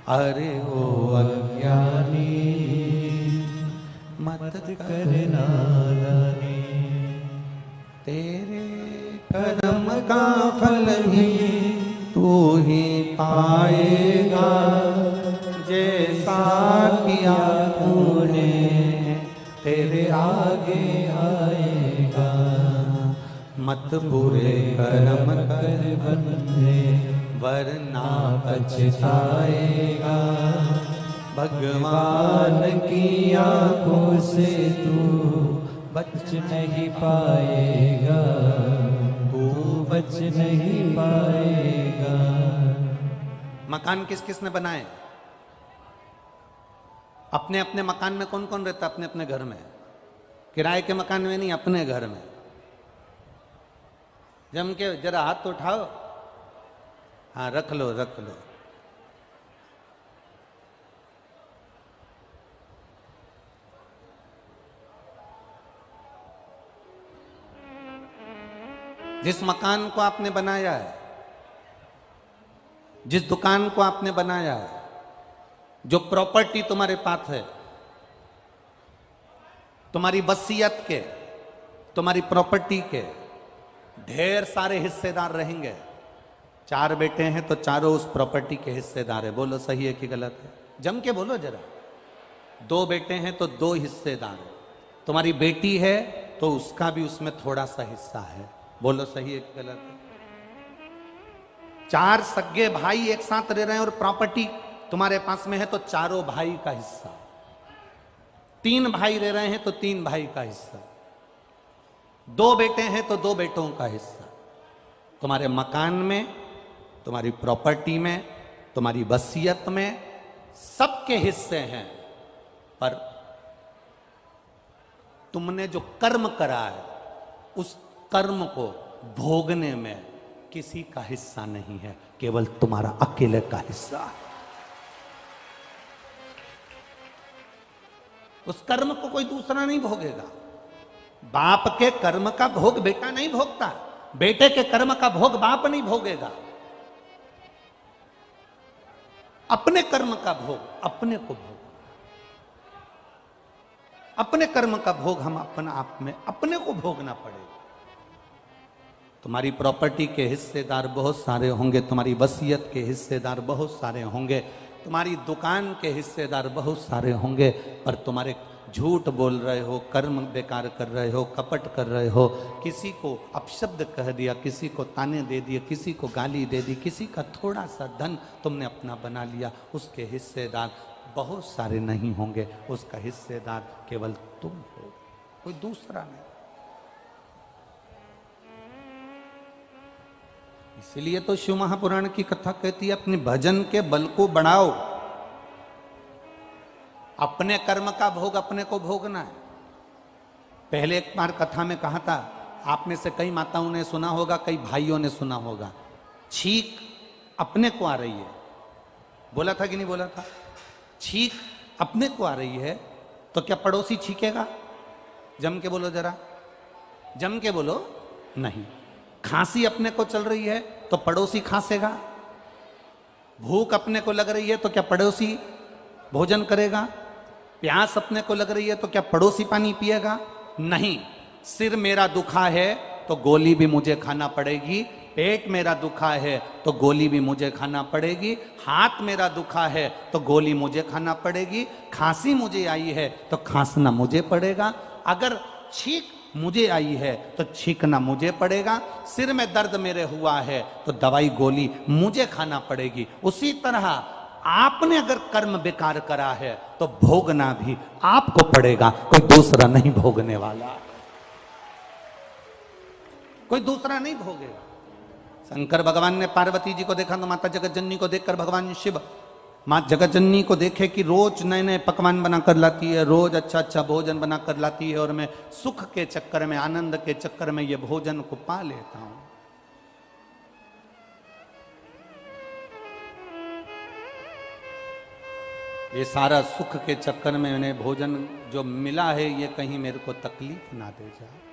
अरे ओ अज्ञानी मत कर नादानी। तेरे कर्म का फल भी तू ही पाएगा, जैसा किया तूने तेरे आगे आएगा। मत बुरे कर्म कर बंदे वरना पछताएगा, भगवान की आंखों से तू बच नहीं पाएगा, तू बच नहीं पाएगा। मकान किस किस ने बनाए? अपने अपने मकान में कौन कौन रहता? अपने अपने घर में, किराए के मकान में नहीं, अपने घर में। जम के जरा हाथ तो उठाओ, हाँ रख लो रख लो। जिस मकान को आपने बनाया है, जिस दुकान को आपने बनाया है, जो प्रॉपर्टी तुम्हारे पास है, तुम्हारी वसीयत के, तुम्हारी प्रॉपर्टी के ढेर सारे हिस्सेदार रहेंगे। 4 बेटे हैं तो चारों उस प्रॉपर्टी के हिस्सेदार है। बोलो सही है कि गलत है? जम के बोलो जरा। 2 बेटे हैं तो 2 हिस्सेदार है। तुम्हारी बेटी है तो उसका भी उसमें थोड़ा सा हिस्सा है। बोलो सही है कि गलत है? 4 सगे भाई एक साथ रह रहे हैं और प्रॉपर्टी तुम्हारे पास में है तो चारों भाई का हिस्सा। 3 भाई रह रहे हैं तो 3 भाई का हिस्सा। 2 बेटे हैं तो 2 बेटों का हिस्सा। तुम्हारे मकान में, तुम्हारी प्रॉपर्टी में, तुम्हारी वसीयत में सबके हिस्से हैं, पर तुमने जो कर्म करा है उस कर्म को भोगने में किसी का हिस्सा नहीं है, केवल तुम्हारा अकेले का हिस्सा है। उस कर्म को कोई दूसरा नहीं भोगेगा। बाप के कर्म का भोग बेटा नहीं भोगता, बेटे के कर्म का भोग बाप नहीं भोगेगा। अपने कर्म का भोग अपने को भोग, अपने कर्म का भोग हम अपना आप में अपने को भोगना पड़ेगा। तुम्हारी प्रॉपर्टी के हिस्सेदार बहुत सारे होंगे, तुम्हारी वसीयत के हिस्सेदार बहुत सारे होंगे, तुम्हारी दुकान के हिस्सेदार बहुत सारे होंगे, पर तुम्हारे झूठ बोल रहे हो, कर्म बेकार कर रहे हो, कपट कर रहे हो, किसी को अपशब्द कह दिया, किसी को ताने दे दिए, किसी को गाली दे दी, किसी का थोड़ा सा धन तुमने अपना बना लिया, उसके हिस्सेदार बहुत सारे नहीं होंगे, उसका हिस्सेदार केवल तुम हो, कोई दूसरा नहीं। इसलिए तो शिव महापुराण की कथा कहती है अपने भजन के बल को बढ़ाओ। अपने कर्म का भोग अपने को भोगना है। पहले एक बार कथा में कहा था, आप में से कई माताओं ने सुना होगा, कई भाइयों ने सुना होगा, छींक अपने को आ रही है। बोला था कि नहीं बोला था? छींक अपने को आ रही है तो क्या पड़ोसी छींकेगा? जम के बोलो जरा, जम के बोलो। नहीं। खांसी अपने को चल रही है तो पड़ोसी खांसेगा। भूख अपने को लग रही है तो क्या पड़ोसी भोजन करेगा? प्यास अपने को लग रही है तो क्या पड़ोसी पानी पिएगा? नहीं। सिर मेरा दुखा है तो गोली भी मुझे खाना पड़ेगी, पेट मेरा दुखा है तो गोली भी मुझे खाना पड़ेगी, हाथ मेरा दुखा है तो गोली मुझे खाना पड़ेगी, खांसी मुझे आई है तो खांसना मुझे पड़ेगा, अगर छींक मुझे आई है तो छींकना मुझे पड़ेगा, सिर में दर्द मेरे हुआ है तो दवाई गोली मुझे खाना पड़ेगी। उसी तरह आपने अगर कर्म बेकार करा है तो भोगना भी आपको पड़ेगा, कोई दूसरा नहीं भोगने वाला, कोई दूसरा नहीं भोगेगा। शंकर भगवान ने पार्वती जी को देखा तो माता जगतजननी को देखकर भगवान शिव माँ जगतजननी को देखे कि रोज नए नए पकवान बना कर लाती है, रोज अच्छा अच्छा भोजन बना कर लाती है, और मैं सुख के चक्कर में, आनंद के चक्कर में ये भोजन को पा लेता हूं। ये सारा सुख के चक्कर में उन्हें भोजन जो मिला है ये कहीं मेरे को तकलीफ ना दे जाए।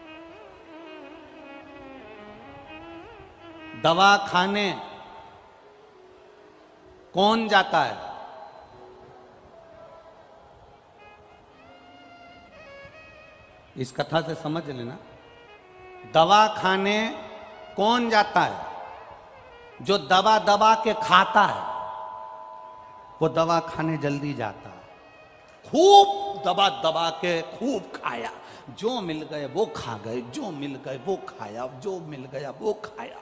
दवा खाने कौन जाता है? इस कथा से समझ लेना, दवा खाने कौन जाता है? जो दवा दबा के खाता है वो दवा खाने जल्दी जाता है। खूब दबा दबा के खूब खाया, जो मिल गए वो खा गए, जो मिल गए वो खाया, जो मिल गया वो खाया।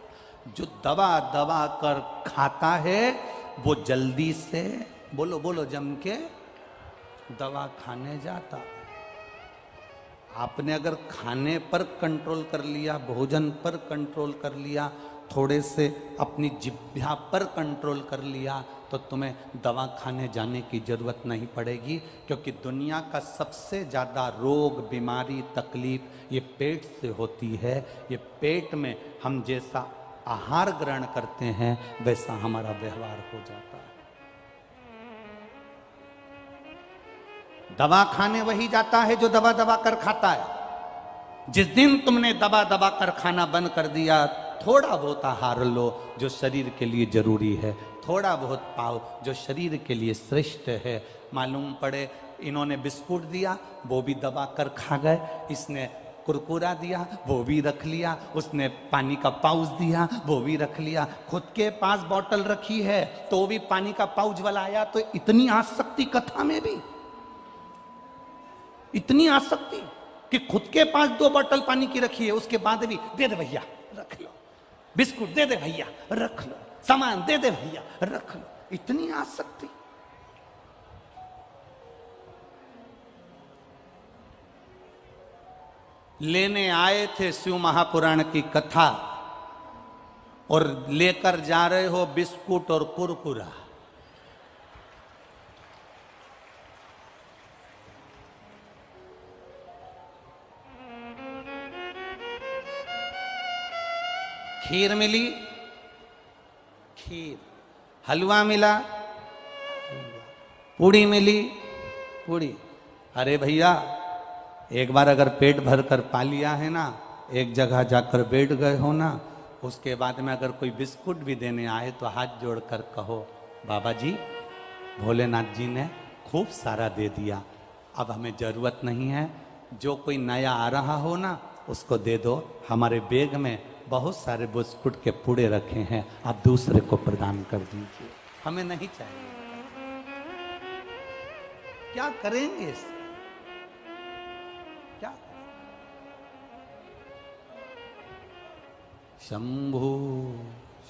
जो दबा दबा कर खाता है वो जल्दी से, बोलो बोलो जम के, दवा खाने जाता। आपने अगर खाने पर कंट्रोल कर लिया, भोजन पर कंट्रोल कर लिया, थोड़े से अपनी जिह्वा पर कंट्रोल कर लिया, तो तुम्हें दवा खाने जाने की जरूरत नहीं पड़ेगी, क्योंकि दुनिया का सबसे ज़्यादा रोग, बीमारी, तकलीफ ये पेट से होती है। ये पेट में हम जैसा आहार ग्रहण करते हैं वैसा हमारा व्यवहार हो जाता है। दवा खाने वही जाता है जो दबा दबा कर खाता है। जिस दिन तुमने दबा दबा कर खाना बंद कर दिया, थोड़ा बहुत आहार लो जो शरीर के लिए जरूरी है, थोड़ा बहुत पाओ जो शरीर के लिए श्रेष्ठ है। मालूम पड़े इन्होंने बिस्कुट दिया वो भी दबा कर खा गए, इसने कुरकुरा दिया वो भी रख लिया, उसने पानी का पाउच दिया वो भी रख लिया, खुद के पास बोतल रखी है तो भी पानी का पाउच वाला आया। तो इतनी आसक्ति कथा में भी, इतनी आसक्ति कि खुद के पास 2 बोतल पानी की रखी है, उसके बाद भी दे दे भैया रख लो, बिस्कुट दे दे भैया रख लो, सामान दे दे भैया रख लो, इतनी आसक्ति। लेने आए थे शिव महापुराण की कथा और लेकर जा रहे हो बिस्कुट और कुरकुरा। खीर मिली, खीर, हलवा मिला, पूड़ी मिली, पूड़ी। अरे भैया, एक बार अगर पेट भर कर पा लिया है ना, एक जगह जाकर बैठ गए हो ना, उसके बाद में अगर कोई बिस्कुट भी देने आए तो हाथ जोड़कर कहो, बाबा जी, भोलेनाथ जी ने खूब सारा दे दिया, अब हमें जरूरत नहीं है। जो कोई नया आ रहा हो ना, उसको दे दो, हमारे बैग में बहुत सारे बिस्कुट के पूड़े रखे हैं, आप दूसरे को प्रदान कर दीजिए, हमें नहीं चाहिए। क्या करेंगे इससे? क्या? शंभु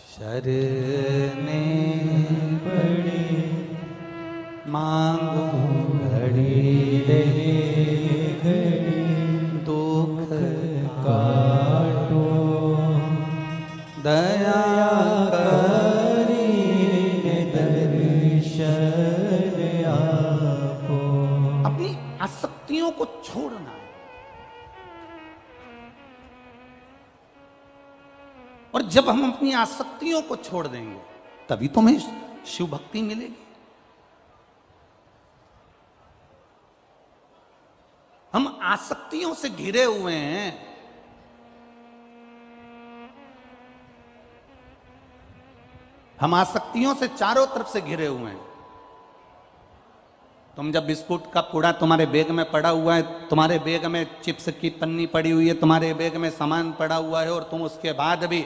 शरणे पड़े, मांगो घड़ी दे घड़ी, दुख काटो, दया करी दर्शन आपो। अपनी आसक्तियों को छोड़ना है, और जब हम अपनी आसक्तियों को छोड़ देंगे तभी तुम्हें शिव भक्ति मिलेगी। हम आसक्तियों से घिरे हुए हैं, हम आसक्तियों से चारों तरफ से घिरे हुए हैं। तुम जब बिस्कुट का पूड़ा तुम्हारे बैग में पड़ा हुआ है, तुम्हारे बैग में चिप्स की पन्नी पड़ी हुई है, तुम्हारे बैग में सामान पड़ा हुआ है, और तुम उसके बाद भी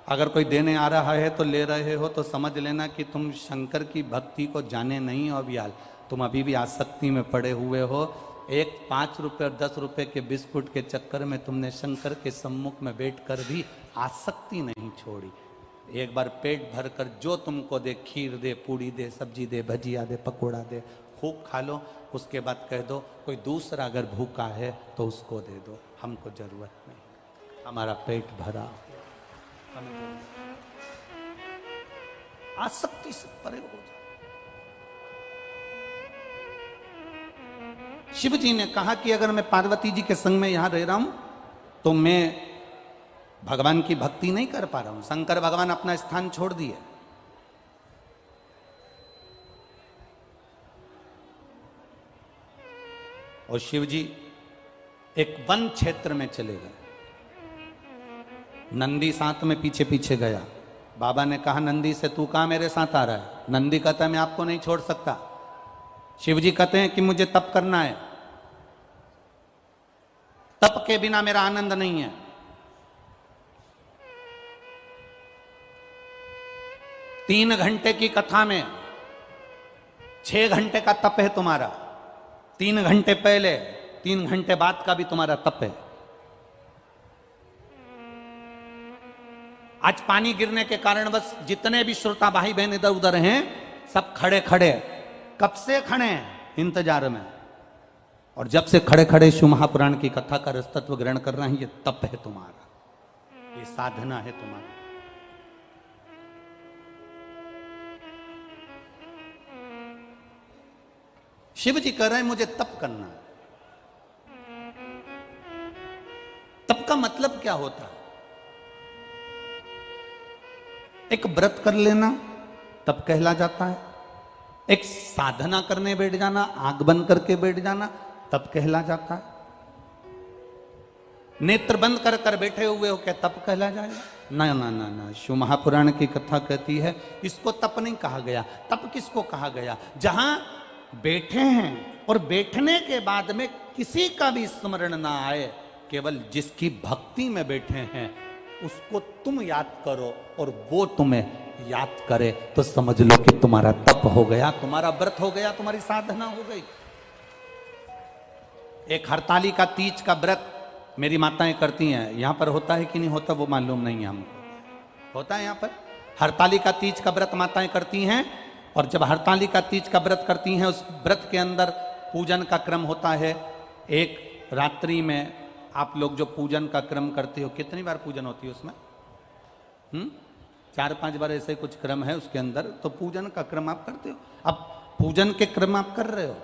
अगर कोई देने आ रहा है तो ले रहे हो, तो समझ लेना कि तुम शंकर की भक्ति को जाने नहीं हो अभियाल, तुम अभी भी आसक्ति में पड़े हुए हो। एक 5 रुपए और 10 रुपए के बिस्कुट के चक्कर में तुमने शंकर के सम्मुख में बैठकर भी आसक्ति नहीं छोड़ी। एक बार पेट भर कर जो तुमको दे, खीर दे, पूड़ी दे, सब्जी दे, भजिया दे, पकोड़ा दे, खूब खा लो। उसके बाद कह दो कोई दूसरा अगर भूखा है तो उसको दे दो, हमको जरूरत नहीं, हमारा पेट भरा। आसक्ति से परे हो जाए। शिव जी ने कहा कि अगर मैं पार्वती जी के संग में यहां रह रहा हूं तो मैं भगवान की भक्ति नहीं कर पा रहा हूं। शंकर भगवान अपना स्थान छोड़ दिए। और शिव जी एक वन क्षेत्र में चले गए। नंदी साथ में पीछे पीछे गया। बाबा ने कहा, नंदी से तू कहां मेरे साथ आ रहा है? नंदी कहता है मैं आपको नहीं छोड़ सकता। शिव जी कहते हैं कि मुझे तप करना है, तप के बिना मेरा आनंद नहीं है। तीन घंटे की कथा में 6 घंटे का तप है तुम्हारा। 3 घंटे पहले, 3 घंटे बाद का भी तुम्हारा तप है। आज पानी गिरने के कारण बस जितने भी श्रोता भाई बहन इधर उधर हैं, सब खड़े खड़े, कब से खड़े हैं इंतजार में। और जब से खड़े खड़े शिव महापुराण की कथा का रसतत्व ग्रहण कर रहे हैं, ये तप है तुम्हारा, ये साधना है तुम्हारी। शिव जी कह रहे हैं मुझे तप करना है। तप का मतलब क्या होता है? एक व्रत कर लेना तप कहला जाता है। एक साधना करने बैठ जाना, आंख बंद करके बैठ जाना, तप कहला जाता है। नेत्र बंद कर कर बैठे हुए हो, क्या तप कहला जाएगा? ना ना ना ना, शिव महापुराण की कथा कहती है इसको तप नहीं कहा गया। तप किसको कहा गया? जहां बैठे हैं और बैठने के बाद में किसी का भी स्मरण ना आए, केवल जिसकी भक्ति में बैठे हैं उसको तुम याद करो और वो तुम्हें याद करे, तो समझ लो कि तुम्हारा तप हो गया, तुम्हारा व्रत हो गया, तुम्हारी साधना हो गई। एक हरतालिका तीज का व्रत मेरी माताएं करती हैं। यहां पर होता है कि नहीं होता वो मालूम नहीं है हमको। होता है यहां पर हरतालिका तीज का व्रत माताएं करती हैं। और जब हरतालिका तीज का व्रत करती हैं, उस व्रत के अंदर पूजन का क्रम होता है। एक रात्रि में आप लोग जो पूजन का क्रम करते हो, कितनी बार पूजन होती है उसमें? 4-5 बार ऐसे कुछ क्रम है उसके अंदर। तो पूजन का क्रम आप करते हो। अब पूजन के क्रम आप कर रहे हो,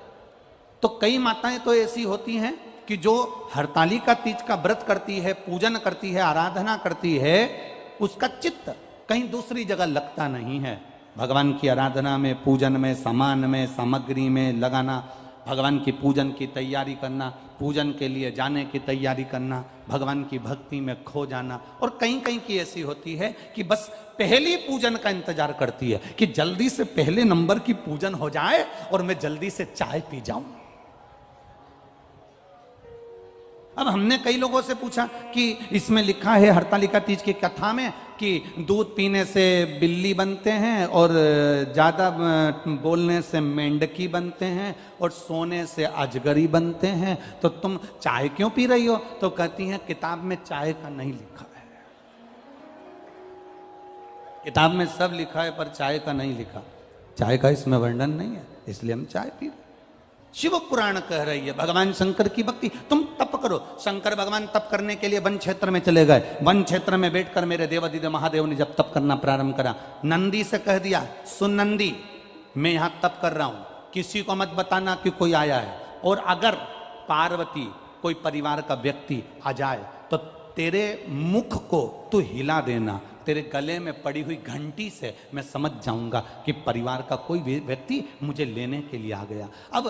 तो कई माताएं तो ऐसी होती हैं कि जो हरतालिका तीज का व्रत करती है, पूजन करती है, आराधना करती है, उसका चित्त कहीं दूसरी जगह लगता नहीं है। भगवान की आराधना में, पूजन में, सामान में, सामग्री में लगाना, भगवान की पूजन की तैयारी करना, पूजन के लिए जाने की तैयारी करना, भगवान की भक्ति में खो जाना। और कहीं कहीं की ऐसी होती है कि बस पहली पूजन का इंतजार करती है कि जल्दी से पहले नंबर की पूजन हो जाए और मैं जल्दी से चाय पी जाऊं। अब हमने कई लोगों से पूछा कि इसमें लिखा है हरतालिका तीज की कथा में कि दूध पीने से बिल्ली बनते हैं और ज़्यादा बोलने से मेंढकी बनते हैं और सोने से अजगरी बनते हैं, तो तुम चाय क्यों पी रही हो? तो कहती हैं किताब में चाय का नहीं लिखा है, किताब में सब लिखा है पर चाय का नहीं लिखा, चाय का इसमें वर्णन नहीं है, इसलिए हम चाय पी रहे। शिव पुराण कह रही है भगवान शंकर की भक्ति। तुम तप करो। शंकर भगवान तप करने के लिए वन क्षेत्र में चले गए। वन क्षेत्र में बैठकर मेरे देवादिदेव महादेव ने जब तप करना प्रारंभ करा, नंदी से कह दिया, सुन नंदी, मैं यहां तप कर रहा हूं, किसी को मत बताना कि कोई आया है, और अगर पार्वती कोई परिवार का व्यक्ति आ जाए तो तेरे मुख को तू हिला देना, तेरे गले में पड़ी हुई घंटी से मैं समझ जाऊंगा कि परिवार का कोई व्यक्ति मुझे लेने के लिए आ गया। अब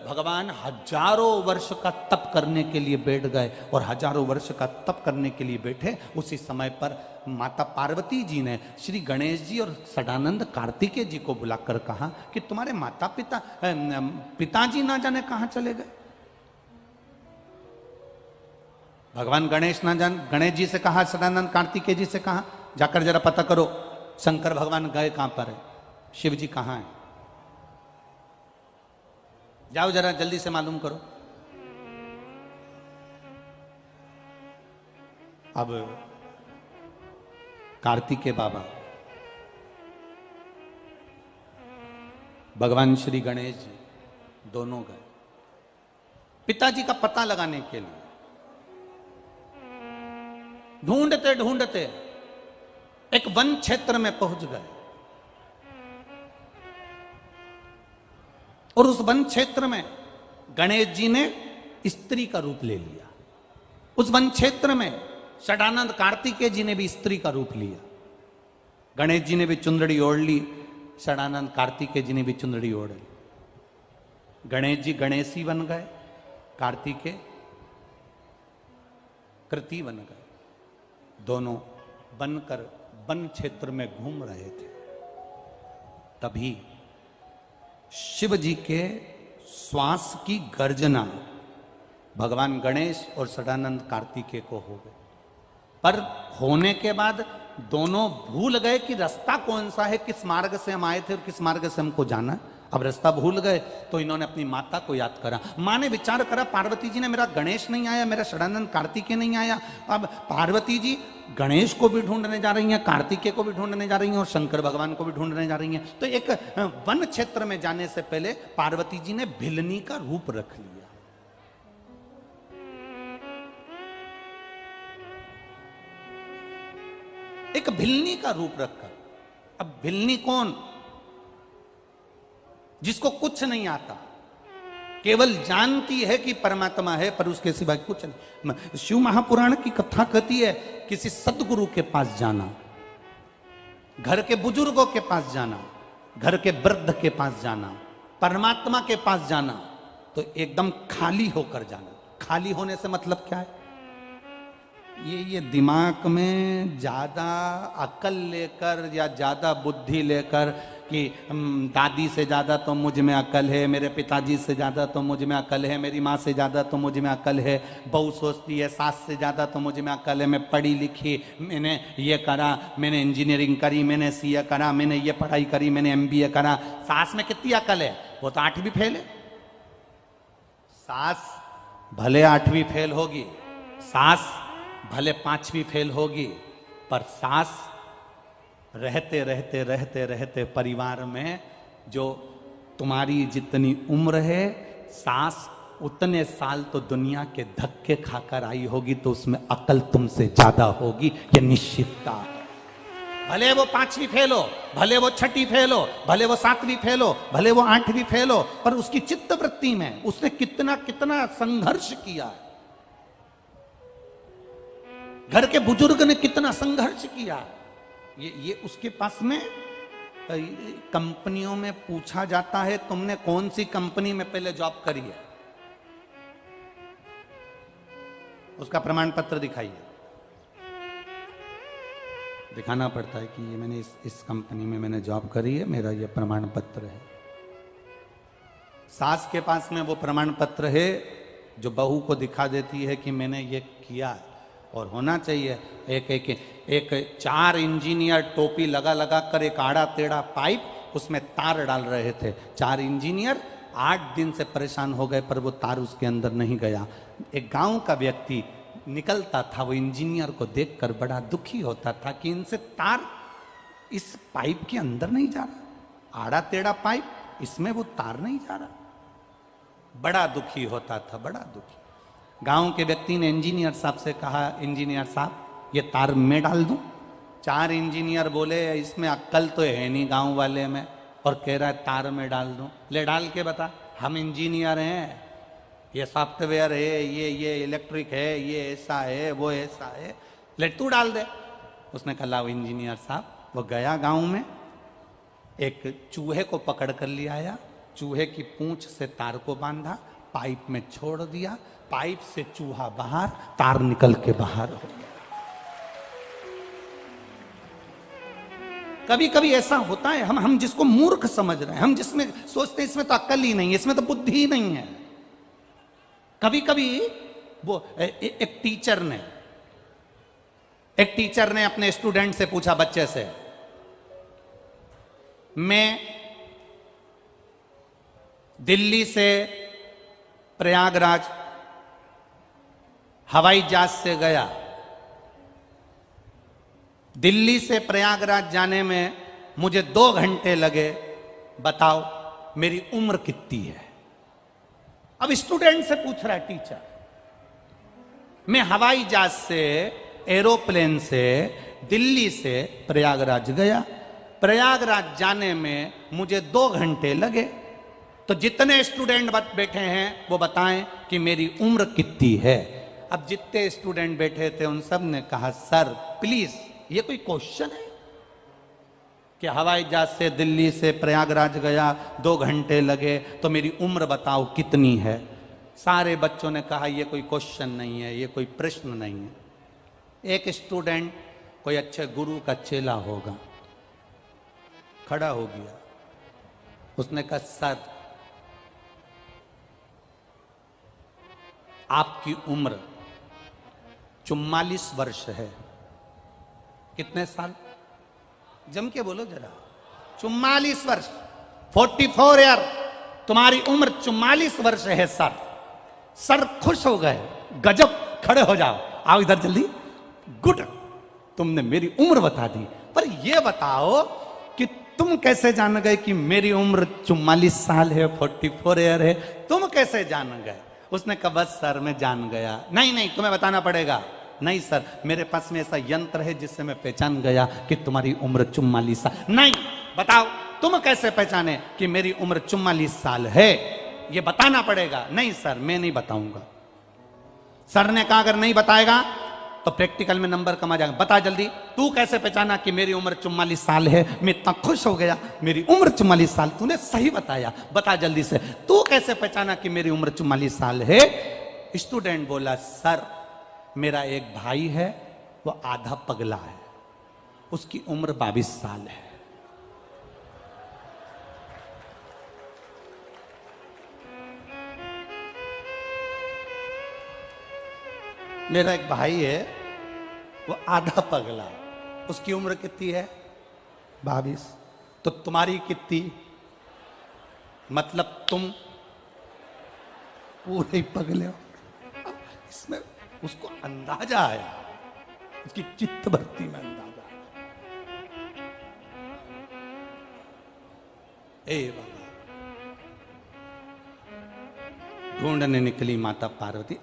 भगवान हजारों वर्ष का तप करने के लिए बैठ गए और हजारों वर्ष का तप करने के लिए बैठे। उसी समय पर माता पार्वती जी ने श्री गणेश जी और सदानंद कार्तिकेय जी को बुलाकर कहा कि तुम्हारे माता पिताजी ना जाने कहाँ चले गए। भगवान गणेश जी से कहा, सदानंद कार्तिकेय जी से कहा, जाकर जरा पता करो शंकर भगवान गए कहां पर है, शिव जी कहां है, जाओ जरा जल्दी से मालूम करो। अब कार्तिकेय बाबा भगवान श्री गणेश जी दोनों गए पिताजी का पता लगाने के लिए। ढूंढते ढूंढते एक वन क्षेत्र में पहुंच गए और उस वन क्षेत्र में गणेश जी ने स्त्री का रूप ले लिया। उस वन क्षेत्र में सदानंद कार्तिकेय जी ने भी स्त्री का रूप लिया। गणेश जी ने भी चुंदड़ी ओढ़ ली, सदानंद कार्तिकेय जी ने भी चुंदड़ी ओढ़ ली। गणेश जी गणेशी बन गए, कार्तिकेय कृति बन गए। दोनों बनकर वन क्षेत्र में घूम रहे थे। तभी शिव जी के श्वास की गर्जना भगवान गणेश और सदानंद कार्तिकेय को हो गई। पर होने के बाद दोनों भूल गए कि रास्ता कौन सा है, किस मार्ग से हम आए थे और किस मार्ग से हमको जाना है। अब रास्ता भूल गए तो इन्होंने अपनी माता को याद करा। माँ ने विचार करा, पार्वती जी ने मेरा गणेश नहीं आया, मेरा सदानंद कार्तिकेय नहीं आया। अब पार्वती जी गणेश को भी ढूंढने जा रही हैं, कार्तिकेय को भी ढूंढने जा रही हैं और शंकर भगवान को भी ढूंढने जा रही हैं। तो एक वन क्षेत्र में जाने से पहले पार्वती जी ने भिलनी का रूप रख लिया। एक भिलनी का रूप रखकर। अब भिलनी कौन? जिसको कुछ नहीं आता, केवल जानती है कि परमात्मा है पर उसके सिवाय कुछ नहीं। शिव महापुराण की कथा कहती है किसी सदगुरु के पास जाना, घर के बुजुर्गों के पास जाना, घर के वृद्ध के पास जाना, परमात्मा के पास जाना, तो एकदम खाली होकर जाना। खाली होने से मतलब क्या है? ये दिमाग में ज्यादा अकल लेकर या ज्यादा बुद्धि लेकर कि दादी से ज़्यादा तो मुझ में अकल है, मेरे पिताजी से ज़्यादा तो मुझ में अकल है, मेरी माँ से ज़्यादा तो मुझ में अकल है, बहू सोचती है सास से ज़्यादा तो मुझ में अकल है, मैं पढ़ी लिखी, मैंने ये करा, मैंने इंजीनियरिंग करी, मैंने सीए करा, मैंने ये पढ़ाई करी, मैंने एमबीए करा। सास में कितनी अकल है? वो तो 8वीं फेल है। सास भले 8वीं फेल होगी, सास भले 5वीं फेल होगी, पर सास रहते रहते रहते रहते परिवार में जो तुम्हारी जितनी उम्र है, सास उतने साल तो दुनिया के धक्के खाकर आई होगी, तो उसमें अकल तुमसे ज्यादा होगी, ये निश्चितता है। भले वो 5वीं फेल हो, भले वो 6वीं फेल हो, भले वो 7वीं फेल हो, भले वो 8वीं फेल हो, पर उसकी चित्त वृत्ति में उसने कितना कितना संघर्ष किया है। घर के बुजुर्ग ने कितना संघर्ष किया। ये उसके पास में कंपनियों में पूछा जाता है तुमने कौन सी कंपनी में पहले जॉब करी है, उसका प्रमाण पत्र दिखाइए। दिखाना पड़ता है कि ये मैंने इस कंपनी में मैंने जॉब करी है, मेरा ये प्रमाण पत्र है। सास के पास में वो प्रमाण पत्र है जो बहू को दिखा देती है कि मैंने ये किया। और होना चाहिए एक 4 इंजीनियर टोपी लगा लगा कर एक आड़ा टेढ़ा पाइप उसमें तार डाल रहे थे। 4 इंजीनियर 8 दिन से परेशान हो गए पर वो तार उसके अंदर नहीं गया। एक गांव का व्यक्ति निकलता था, वो इंजीनियर को देखकर बड़ा दुखी होता था कि इनसे तार इस पाइप के अंदर नहीं जा रहा, आड़ा टेढ़ा पाइप, इसमें वो तार नहीं जा रहा। बड़ा दुखी होता था, बड़ा दुखी। गांव के व्यक्ति ने इंजीनियर साहब से कहा, इंजीनियर साहब ये तार में डाल दूं? 4 इंजीनियर बोले इसमें अक्ल तो है नहीं गांव वाले में, और कह रहा है तार में डाल दूं। ले डाल के बता, हम इंजीनियर हैं, ये सॉफ्टवेयर है, ये इलेक्ट्रिक है, ये ऐसा है, वो ऐसा है, ले तू डाल दे। उसने कहा लाओ इंजीनियर साहब। वो गया गांव में, एक चूहे को पकड़ कर ले आया, चूहे की पूंछ से तार को बांधा, पाइप में छोड़ दिया, पाइप से चूहा बाहर, तार निकल के बाहर हो गया। कभी कभी ऐसा होता है, हम जिसको मूर्ख समझ रहे हैं, हम जिसमें सोचते हैं इसमें तो अक्ल ही नहीं है, इसमें तो बुद्धि ही नहीं है। कभी कभी वो एक टीचर ने अपने स्टूडेंट से पूछा, बच्चे से, मैं दिल्ली से प्रयागराज हवाई जहाज से गया, दिल्ली से प्रयागराज जाने में मुझे 2 घंटे लगे, बताओ मेरी उम्र कितनी है? अब स्टूडेंट से पूछ रहा है टीचर, मैं हवाई जहाज से, एरोप्लेन से दिल्ली से प्रयागराज गया, प्रयागराज जाने में मुझे 2 घंटे लगे, तो जितने स्टूडेंट बैठे हैं वो बताएं कि मेरी उम्र कितनी है। अब जितने स्टूडेंट बैठे थे उन सब ने कहा, सर प्लीज ये कोई क्वेश्चन है कि हवाई जहाज से दिल्ली से प्रयागराज गया, 2 घंटे लगे, तो मेरी उम्र बताओ कितनी है? सारे बच्चों ने कहा ये कोई क्वेश्चन नहीं है, ये कोई प्रश्न नहीं है। एक स्टूडेंट कोई अच्छे गुरु का चेला होगा, खड़ा हो गया, उसने कहा सर आपकी उम्र 44 वर्ष है। कितने साल? जम के बोलो जरा। 44 वर्ष, 44 ईयर, तुम्हारी उम्र 44 वर्ष है सर। सर खुश हो गए, गजब, खड़े हो जाओ, आओ इधर जल्दी, गुड, तुमने मेरी उम्र बता दी, पर यह बताओ कि तुम कैसे जान गए कि मेरी उम्र 44 साल है, 44 ईयर है? तुम कैसे जान गए? उसने कहा बस सर मैं जान गया। नहीं तुम्हें बताना पड़ेगा। नहीं सर मेरे पास में ऐसा यंत्र है जिससे मैं पहचान गया कि तुम्हारी उम्र 44 साल। नहीं, बताओ तुम कैसे पहचाने कि मेरी उम्र 44 साल है? ये बताना पड़ेगा। नहीं सर मैं नहीं बताऊंगा। सर ने कहा अगर नहीं बताएगा तो प्रैक्टिकल में नंबर कम आ जाएगा। बता जल्दी, तू कैसे पहचाना कि मेरी उम्र 44 साल है? मैं इतना खुश हो गया, मेरी उम्र 44 साल, तूने सही बताया, बता जल्दी से, तू कैसे पहचाना कि मेरी उम्र 44 साल है? स्टूडेंट बोला सर मेरा एक भाई है, वो आधा पगला है, उसकी उम्र 22 साल है। मेरा एक भाई है, वो आधा पगला है, उसकी उम्र कितनी है? 22। तो तुम्हारी कितनी? मतलब तुम पूरे पगले हो। इसमें उसको अंदाजा आया, उसकी चित्त भक्ति में अंदाजा आया। ए बाबा, ढूंढने निकली माता पार्वती।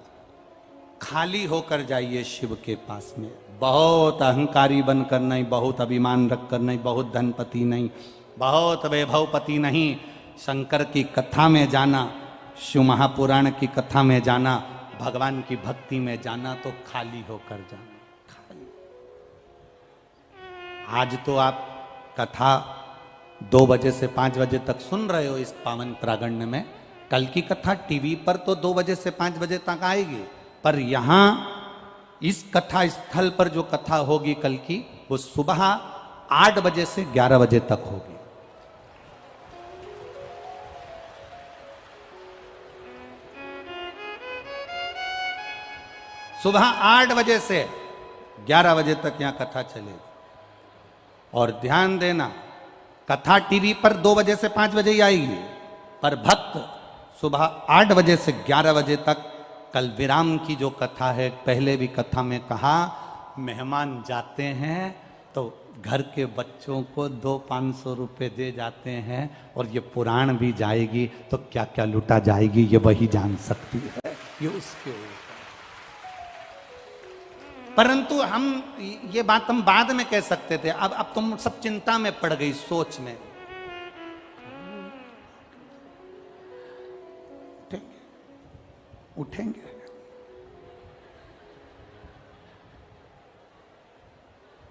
खाली होकर जाइए शिव के पास में। बहुत अहंकारी बनकर नहीं, बहुत अभिमान रखकर नहीं, बहुत धनपति नहीं, बहुत वैभवपति नहीं। शंकर की कथा में जाना, शिव महापुराण की कथा में जाना, भगवान की भक्ति में जाना, तो खाली होकर जाना। आज तो आप कथा 2 बजे से 5 बजे तक सुन रहे हो इस पावन प्रांगण में। कल की कथा टीवी पर तो 2 बजे से 5 बजे तक आएगी, पर यहां इस कथा स्थल पर जो कथा होगी कल की, वो सुबह 8 बजे से 11 बजे तक होगी। सुबह 8 बजे से 11 बजे तक यहां कथा चलेगी। और ध्यान देना, कथा टीवी पर 2 बजे से 5 बजे ही आएगी, पर भक्त सुबह 8 बजे से 11 बजे तक, कल विराम की जो कथा है, पहले भी कथा में कहा, मेहमान जाते हैं तो घर के बच्चों को 200-500 रुपए दे जाते हैं, और ये पुराण भी जाएगी तो क्या क्या लुटा जाएगी ये वही जान सकती है, ये उसके ऊपर। परंतु हम ये बात हम बाद में कह सकते थे, अब तुम सब चिंता में पड़ गई, सोच में। उठेंगे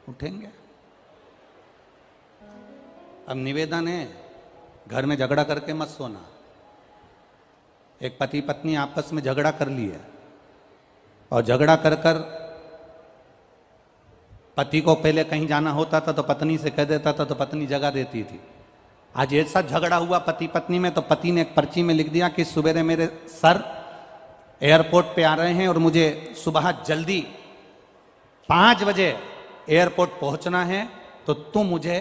उठेंगे। अब निवेदन है, घर में झगड़ा करके मत सोना। एक पति पत्नी आपस में झगड़ा कर लिए, और झगड़ा कर कर पति को पहले कहीं जाना होता था तो पत्नी से कह देता था, तो पत्नी जगा देती थी। आज ऐसा झगड़ा हुआ पति पत्नी में, तो पति ने एक पर्ची में लिख दिया कि सवेरे मेरे सर एयरपोर्ट पे आ रहे हैं और मुझे सुबह जल्दी 5 बजे एयरपोर्ट पहुंचना है, तो तुम मुझे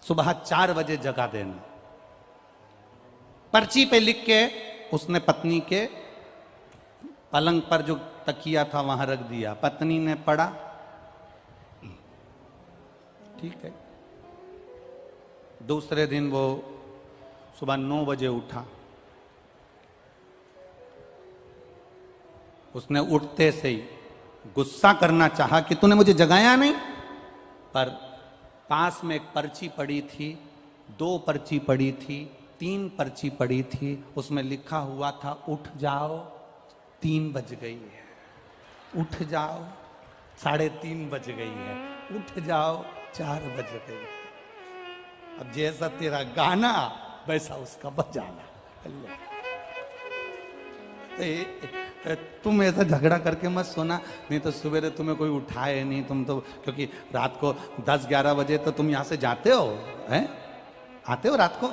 सुबह 4 बजे जगा देना। पर्ची पे लिख के उसने पत्नी के पलंग पर जो तकिया था वहां रख दिया। पत्नी ने पढ़ा, ठीक है। दूसरे दिन वो सुबह 9 बजे उठा। उसने उठते से ही गुस्सा करना चाहा कि तूने मुझे जगाया नहीं, पर पास में एक पर्ची पड़ी थी, 2 पर्ची पड़ी थी, 3 पर्ची पड़ी थी, उसमें लिखा हुआ था उठ जाओ 3 बज गई है, उठ जाओ 3:30 बज गई है, उठ जाओ 4 बज गई। अब जैसा तेरा गाना वैसा उसका बजाना। तुम ऐसा झगड़ा करके मत सोना, नहीं तो सवेरे तुम्हें कोई उठाए नहीं। तुम तो क्योंकि रात को 10-11 बजे तो तुम यहाँ से जाते हो, हैं? आते हो रात को।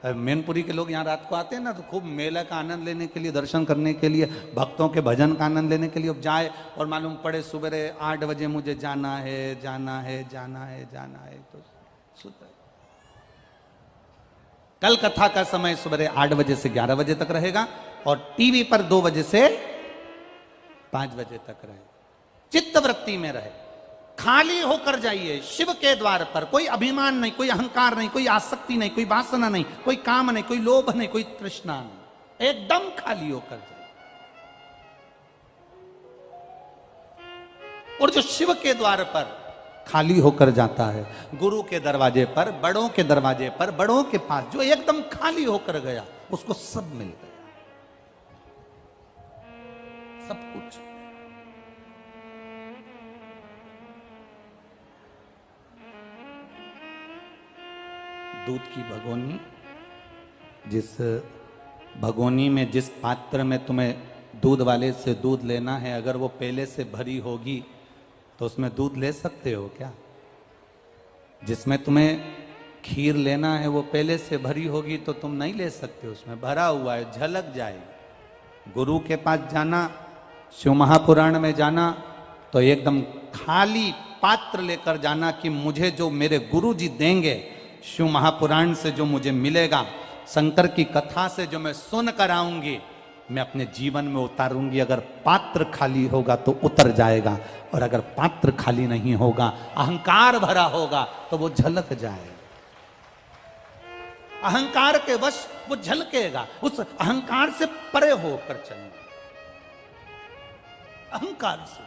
मैनपुरी के लोग यहाँ रात को आते हैं ना, तो खूब मेला का आनंद लेने के लिए, दर्शन करने के लिए, भक्तों के भजन का आनंद लेने के लिए। अब जाए और मालूम पड़े सवेरे 8 बजे मुझे जाना है, जाना है, जाना है, जाना है, तो सुबह कल कथा का समय सवेरे 8 बजे से 11 बजे तक रहेगा, और टीवी पर 2 बजे से 5 बजे तक रहे। चित्त वृत्ति में रहे, खाली होकर जाइए शिव के द्वार पर। कोई अभिमान नहीं, कोई अहंकार नहीं, कोई आसक्ति नहीं, कोई वासना नहीं, कोई काम नहीं, कोई लोभ नहीं, कोई तृष्णा नहीं, एकदम खाली होकर जाइए। और जो शिव के द्वार पर खाली होकर जाता है, गुरु के दरवाजे पर, बड़ों के दरवाजे पर, बड़ों के पास जो एकदम खाली होकर गया, उसको सब मिल गया, सब कुछ। दूध की भगोनी, जिस भगोनी में, जिस पात्र में तुम्हें दूध वाले से दूध लेना है, अगर वो पहले से भरी होगी तो उसमें दूध ले सकते हो क्या? जिसमें तुम्हें खीर लेना है वो पहले से भरी होगी तो तुम नहीं ले सकते, उसमें भरा हुआ है, झलक जाएगी। गुरु के पास जाना, शिव महापुराण में जाना, तो एकदम खाली पात्र लेकर जाना कि मुझे जो मेरे गुरु जी देंगे, शिव महापुराण से जो मुझे मिलेगा, शंकर की कथा से जो मैं सुन कर आऊंगी, मैं अपने जीवन में उतारूंगी। अगर पात्र खाली होगा तो उतर जाएगा, और अगर पात्र खाली नहीं होगा, अहंकार भरा होगा, तो वो झलक जाएगा। अहंकार के वश वो झलकेगा। उस अहंकार से परे होकर चलना, अहंकार से।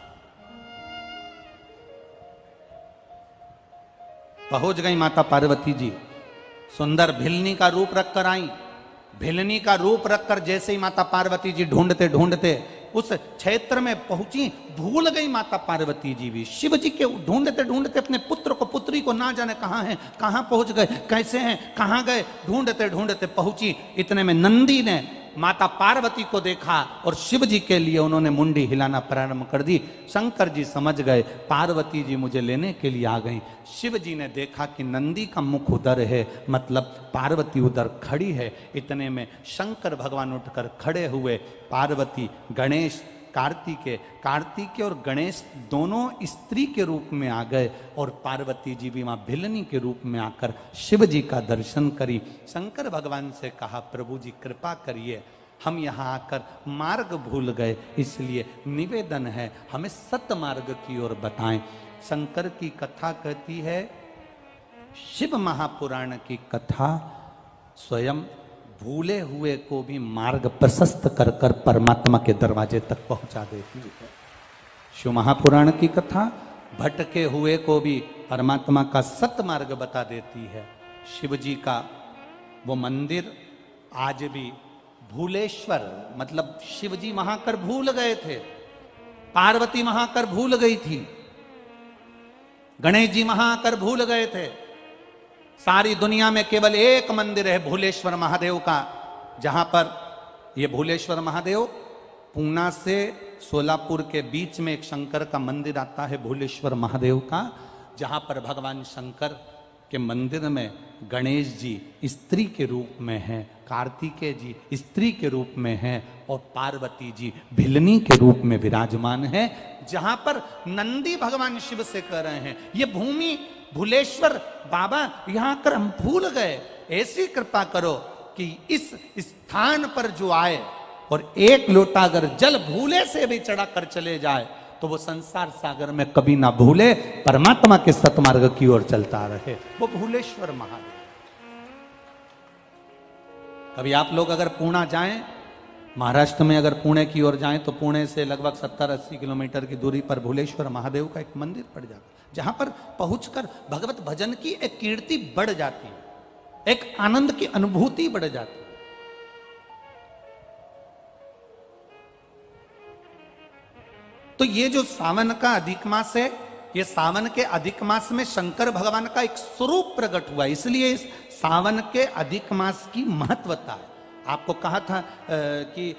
पहुंच गई माता पार्वती जी, सुंदर भिलनी का रूप रखकर आई। भिलनी का रूप रखकर जैसे ही माता पार्वती जी ढूंढते ढूंढते उस क्षेत्र में पहुंची, भूल गई माता पार्वती जी भी। शिव जी के ढूंढते ढूंढते अपने पुत्र को ना जाने कहाँ हैं, कहाँ पहुंच गए, कैसे हैं, कहाँ गए, ढूंढते ढूंढते पहुंची। इतने में नंदी ने माता पार्वती को देखा और शिव जी के लिए उन्होंने मुंडी हिलाना प्रारंभ कर दी। शंकर जी समझ गए पार्वती जी मुझे लेने के लिए आ गई। शिव जी ने देखा कि नंदी का मुख उधर है, मतलब पार्वती उधर खड़ी है। इतने में शंकर भगवान उठकर खड़े हुए। पार्वती, गणेश, कार्तिकेय और गणेश दोनों स्त्री के रूप में आ गए और पार्वती जी भी वहां भिलनी के रूप में आकर शिव जी का दर्शन करी। शंकर भगवान से कहा प्रभु जी कृपा करिए, हम यहाँ आकर मार्ग भूल गए, इसलिए निवेदन है हमें सत मार्ग की ओर बताएं। शंकर की कथा कहती है, शिव महापुराण की कथा स्वयं भूले हुए को भी मार्ग प्रशस्त कर कर परमात्मा के दरवाजे तक पहुंचा देती है। शिव महापुराण की कथा भटके हुए को भी परमात्मा का सत मार्ग बता देती है। शिव जी का वो मंदिर आज भी भूलेश्वर, मतलब शिव जी वहां कर भूल गए थे, पार्वती वहां कर भूल गई थी, गणेश जी वहां कर भूल गए थे। सारी दुनिया में केवल एक मंदिर है भूलेश्वर महादेव का, जहां पर ये भूलेश्वर महादेव पूना से सोलापुर के बीच में एक शंकर का मंदिर आता है भूलेश्वर महादेव का, जहां पर भगवान शंकर के मंदिर में गणेश जी स्त्री के रूप में हैं, कार्तिकेय जी स्त्री के रूप में हैं और पार्वती जी भिलनी के रूप में विराजमान है। जहां पर नंदी भगवान शिव से कह रहे हैं ये भूमि भूलेश्वर बाबा यहां कर हम भूल गए, ऐसी कृपा करो कि इस स्थान पर जो आए और एक लोटा अगर जल भूले से भी चढ़ा कर चले जाए तो वो संसार सागर में कभी ना भूले, परमात्मा के सतमार्ग की ओर चलता रहे। वो भूलेश्वर महादेव। कभी आप लोग अगर पूना जाएं, महाराष्ट्र में अगर पुणे की ओर जाएं तो पुणे से लगभग 70-80 किलोमीटर की दूरी पर भूलेश्वर महादेव का एक मंदिर पड़ जाता है, जहां पर पहुंचकर भगवत भजन की एक कीर्ति बढ़ जाती है, एक आनंद की अनुभूति बढ़ जाती है। तो ये जो सावन का अधिक मास है, ये सावन के अधिक मास में शंकर भगवान का एक स्वरूप प्रकट हुआ, इसलिए इस सावन के अधिक मास की महत्वता है। आपको कहा था कि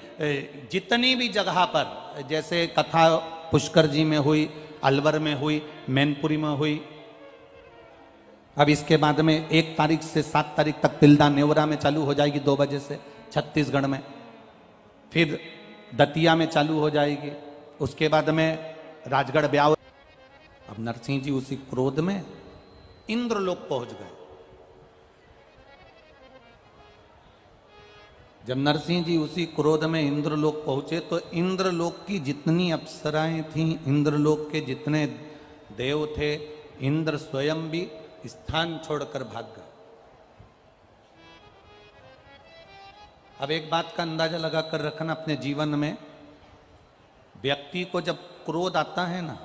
जितनी भी जगह पर, जैसे कथा पुष्कर जी में हुई, अलवर में हुई, मैनपुरी में हुई, अब इसके बाद में 1 तारीख से 7 तारीख तक तिल्दा नेवरा में चालू हो जाएगी 2 बजे से छत्तीसगढ़ में, फिर दतिया में चालू हो जाएगी, उसके बाद में राजगढ़ ब्याव। अब नरसिंह जी उसी क्रोध में इंद्रलोक पहुंच गए। जब नरसिंह जी उसी क्रोध में इंद्रलोक पहुंचे तो इंद्रलोक की जितनी अप्सराएं थीं, इंद्रलोक के जितने देव थे, इंद्र स्वयं भी स्थान छोड़कर भाग गए। अब एक बात का अंदाजा लगाकर रखना अपने जीवन में, व्यक्ति को जब क्रोध आता है ना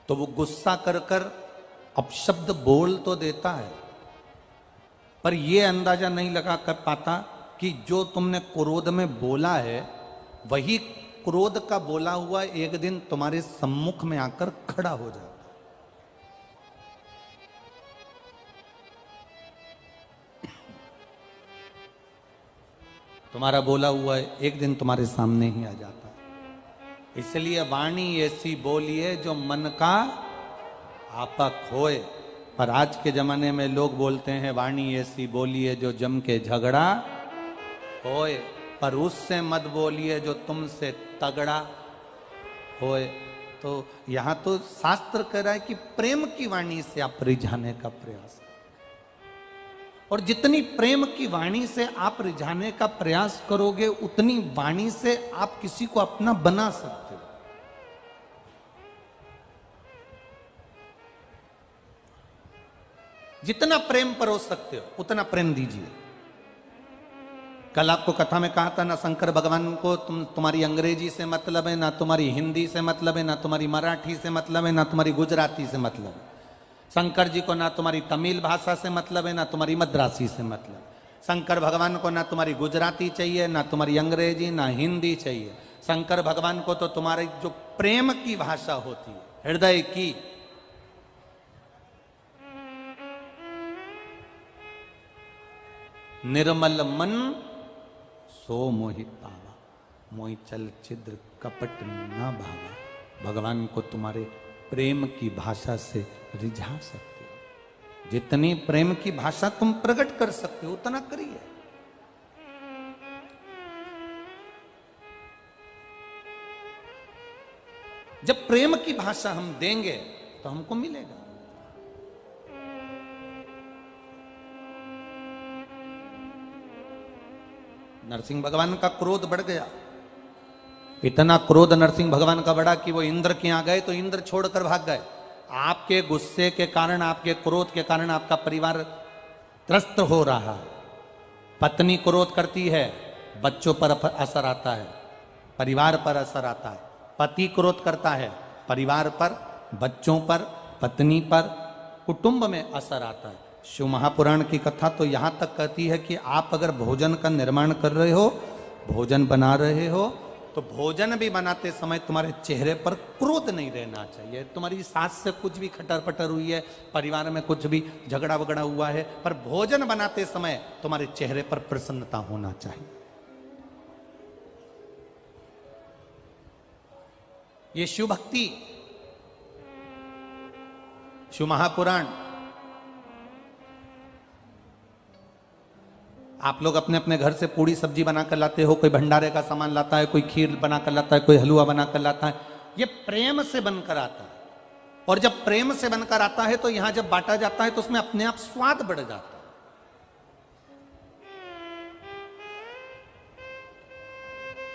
तो वो गुस्सा कर कर अपशब्द बोल तो देता है, पर ये अंदाजा नहीं लगा कर पाता कि जो तुमने क्रोध में बोला है वही क्रोध का बोला हुआ एक दिन तुम्हारे सम्मुख में आकर खड़ा हो जाता। तुम्हारा बोला हुआ एक दिन तुम्हारे सामने ही आ जाता। इसलिए वाणी ऐसी बोलिए जो मन का आपा खोए। पर आज के जमाने में लोग बोलते हैं वाणी ऐसी बोलिए जो जम के झगड़ा होए, पर उससे मत बोलिए जो तुमसे तगड़ा होए। तो यहां तो शास्त्र कह रहा है कि प्रेम की वाणी से आप रिझाने का प्रयास, और जितनी प्रेम की वाणी से आप रिझाने का प्रयास करोगे उतनी वाणी से आप किसी को अपना बना सकते हो। जितना प्रेम परोस सकते हो उतना प्रेम दीजिए। कल आपको कथा में कहा था ना, शंकर भगवान को तुम्हारी अंग्रेजी से मतलब है, ना तुम्हारी हिंदी से मतलब है, ना तुम्हारी मराठी से मतलब है, ना तुम्हारी गुजराती से मतलब है। शंकर जी को ना तुम्हारी तमिल भाषा से मतलब है, ना तुम्हारी मद्रासी से मतलब। शंकर भगवान को ना तुम्हारी गुजराती चाहिए, ना तुम्हारी अंग्रेजी, ना हिंदी चाहिए। शंकर भगवान को तो तुम्हारी जो प्रेम की भाषा होती है, हृदय की, निर्मल मन सो मोहित पावा, मोहि चल छिद्र कपट न भावा। भगवान को तुम्हारे प्रेम की भाषा से रिझा सकते हो, जितनी प्रेम की भाषा तुम प्रकट कर सकते हो उतना करिए। जब प्रेम की भाषा हम देंगे तो हमको मिलेगा। नरसिंह भगवान का क्रोध बढ़ गया, इतना क्रोध नरसिंह भगवान का बढ़ा कि वो इंद्र के यहां गए तो इंद्र छोड़कर भाग गए। आपके गुस्से के कारण, आपके क्रोध के कारण आपका परिवार त्रस्त हो रहा है। पत्नी क्रोध करती है, बच्चों पर असर आता है, परिवार पर असर आता है। पति क्रोध करता है, परिवार पर, बच्चों पर, पत्नी पर, कुटुंब में असर आता है। शिव महापुराण की कथा तो यहां तक कहती है कि आप अगर भोजन का निर्माण कर रहे हो, भोजन बना रहे हो, तो भोजन भी बनाते समय तुम्हारे चेहरे पर क्रोध नहीं रहना चाहिए। तुम्हारी सास से कुछ भी खटर पटर हुई है, परिवार में कुछ भी झगड़ा वगड़ा हुआ है, पर भोजन बनाते समय तुम्हारे चेहरे पर प्रसन्नता होना चाहिए। ये शिव भक्ति, शिव महापुराण। आप लोग अपने अपने घर से पूड़ी सब्जी बनाकर लाते हो, कोई भंडारे का सामान लाता है, कोई खीर बनाकर लाता है, कोई हलवा बनाकर लाता है। ये प्रेम से बनकर आता है, और जब प्रेम से बनकर आता है तो यहां जब बांटा जाता है तो उसमें अपने आप स्वाद बढ़ जाता है।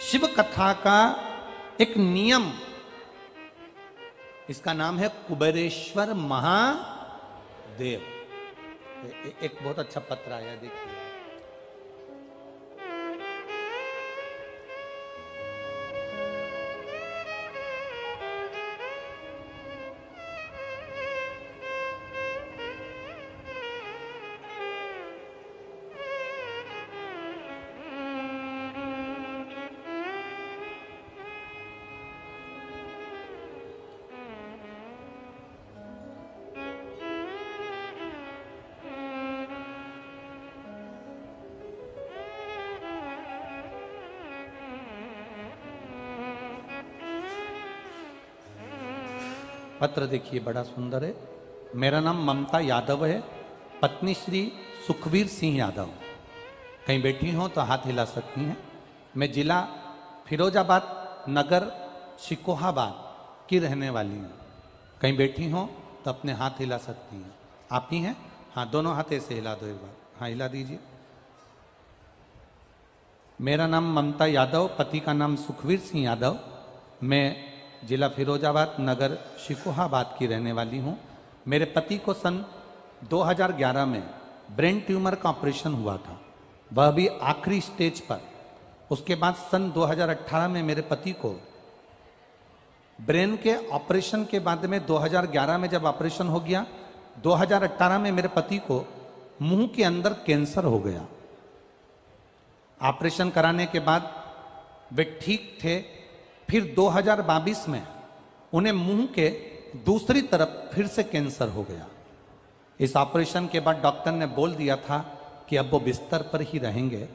शिव कथा का एक नियम, इसका नाम है कुबेरेश्वर महादेव। एक बहुत अच्छा पत्र आया, देखिए। पत्र देखिए, बड़ा सुंदर है। मेरा नाम ममता यादव है, पत्नी श्री सुखवीर सिंह यादव। कहीं बैठी हो तो हाथ हिला सकती हैं। मैं जिला फिरोजाबाद नगर शिकोहाबाद की रहने वाली हूँ। कहीं बैठी हो तो अपने हाथ हिला सकती हैं। आप ही हैं? हाँ, दोनों हाथ ऐसे हिला दो एक बार। हाँ, हिला दीजिए। मेरा नाम ममता यादव, पति का नाम सुखवीर सिंह यादव। मैं जिला फिरोजाबाद नगर शिकोहाबाद की रहने वाली हूँ। मेरे पति को सन 2011 में ब्रेन ट्यूमर का ऑपरेशन हुआ था, वह भी आखिरी स्टेज पर। उसके बाद सन 2018 में मेरे पति को ब्रेन के ऑपरेशन के बाद में 2011 में जब ऑपरेशन हो गया, 2018 में मेरे पति को मुंह के अंदर कैंसर हो गया। ऑपरेशन कराने के बाद वे ठीक थे। फिर 2022 में उन्हें मुंह के दूसरी तरफ फिर से कैंसर हो गया। इस ऑपरेशन के बाद डॉक्टर ने बोल दिया था कि अब वो बिस्तर पर ही रहेंगे।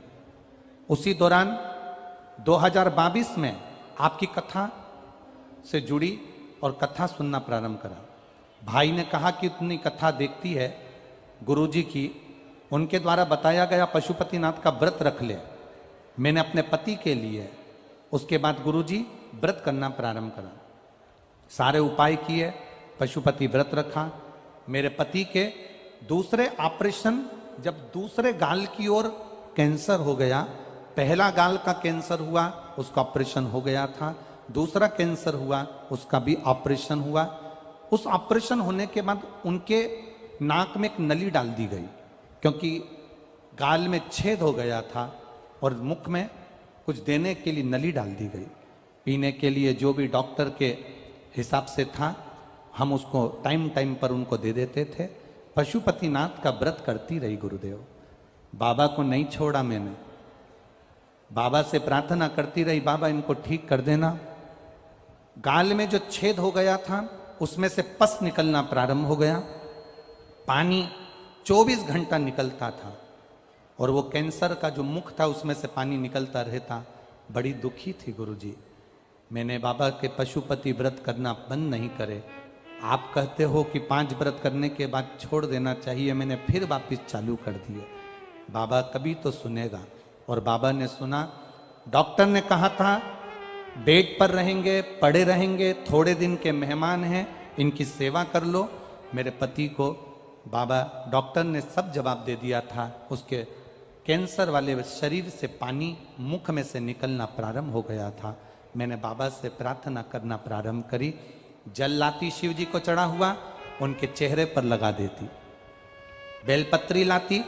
उसी दौरान 2022 में आपकी कथा से जुड़ी और कथा सुनना प्रारंभ करा। भाई ने कहा कि इतनी कथा देखती है गुरुजी की, उनके द्वारा बताया गया पशुपतिनाथ का व्रत रख ले। मैंने अपने पति के लिए उसके बाद गुरुजी व्रत करना प्रारंभ करा। सारे उपाय किए, पशुपति व्रत रखा। मेरे पति के दूसरे ऑपरेशन, जब दूसरे गाल की ओर कैंसर हो गया, पहला गाल का कैंसर हुआ, उसका ऑपरेशन हो गया था। दूसरा कैंसर हुआ, उसका भी ऑपरेशन हुआ। उस ऑपरेशन होने के बाद उनके नाक में एक नली डाल दी गई, क्योंकि गाल में छेद हो गया था और मुख में कुछ देने के लिए नली डाल दी गई। पीने के लिए जो भी डॉक्टर के हिसाब से था, हम उसको टाइम टाइम पर उनको दे देते थे। पशुपतिनाथ का व्रत करती रही गुरुदेव। बाबा को नहीं छोड़ा मैंने, बाबा से प्रार्थना करती रही, बाबा इनको ठीक कर देना। गाल में जो छेद हो गया था उसमें से पस निकलना प्रारंभ हो गया। पानी 24 घंटा निकलता था। और वो कैंसर का जो मुख था उसमें से पानी निकलता रहता। बड़ी दुखी थी गुरुजी। मैंने बाबा के पशुपति व्रत करना बंद नहीं करे। आप कहते हो कि 5 व्रत करने के बाद छोड़ देना चाहिए, मैंने फिर वापस चालू कर दिए। बाबा कभी तो सुनेगा। और बाबा ने सुना। डॉक्टर ने कहा था बेड पर रहेंगे, पड़े रहेंगे, थोड़े दिन के मेहमान हैं, इनकी सेवा कर लो। मेरे पति को बाबा डॉक्टर ने सब जवाब दे दिया था। उसके कैंसर वाले शरीर से पानी मुख में से निकलना प्रारंभ हो गया था। मैंने बाबा से प्रार्थना करना प्रारंभ करी। जल लाती शिव जी को चढ़ा हुआ, उनके चेहरे पर लगा देती। बेलपत्री लाती,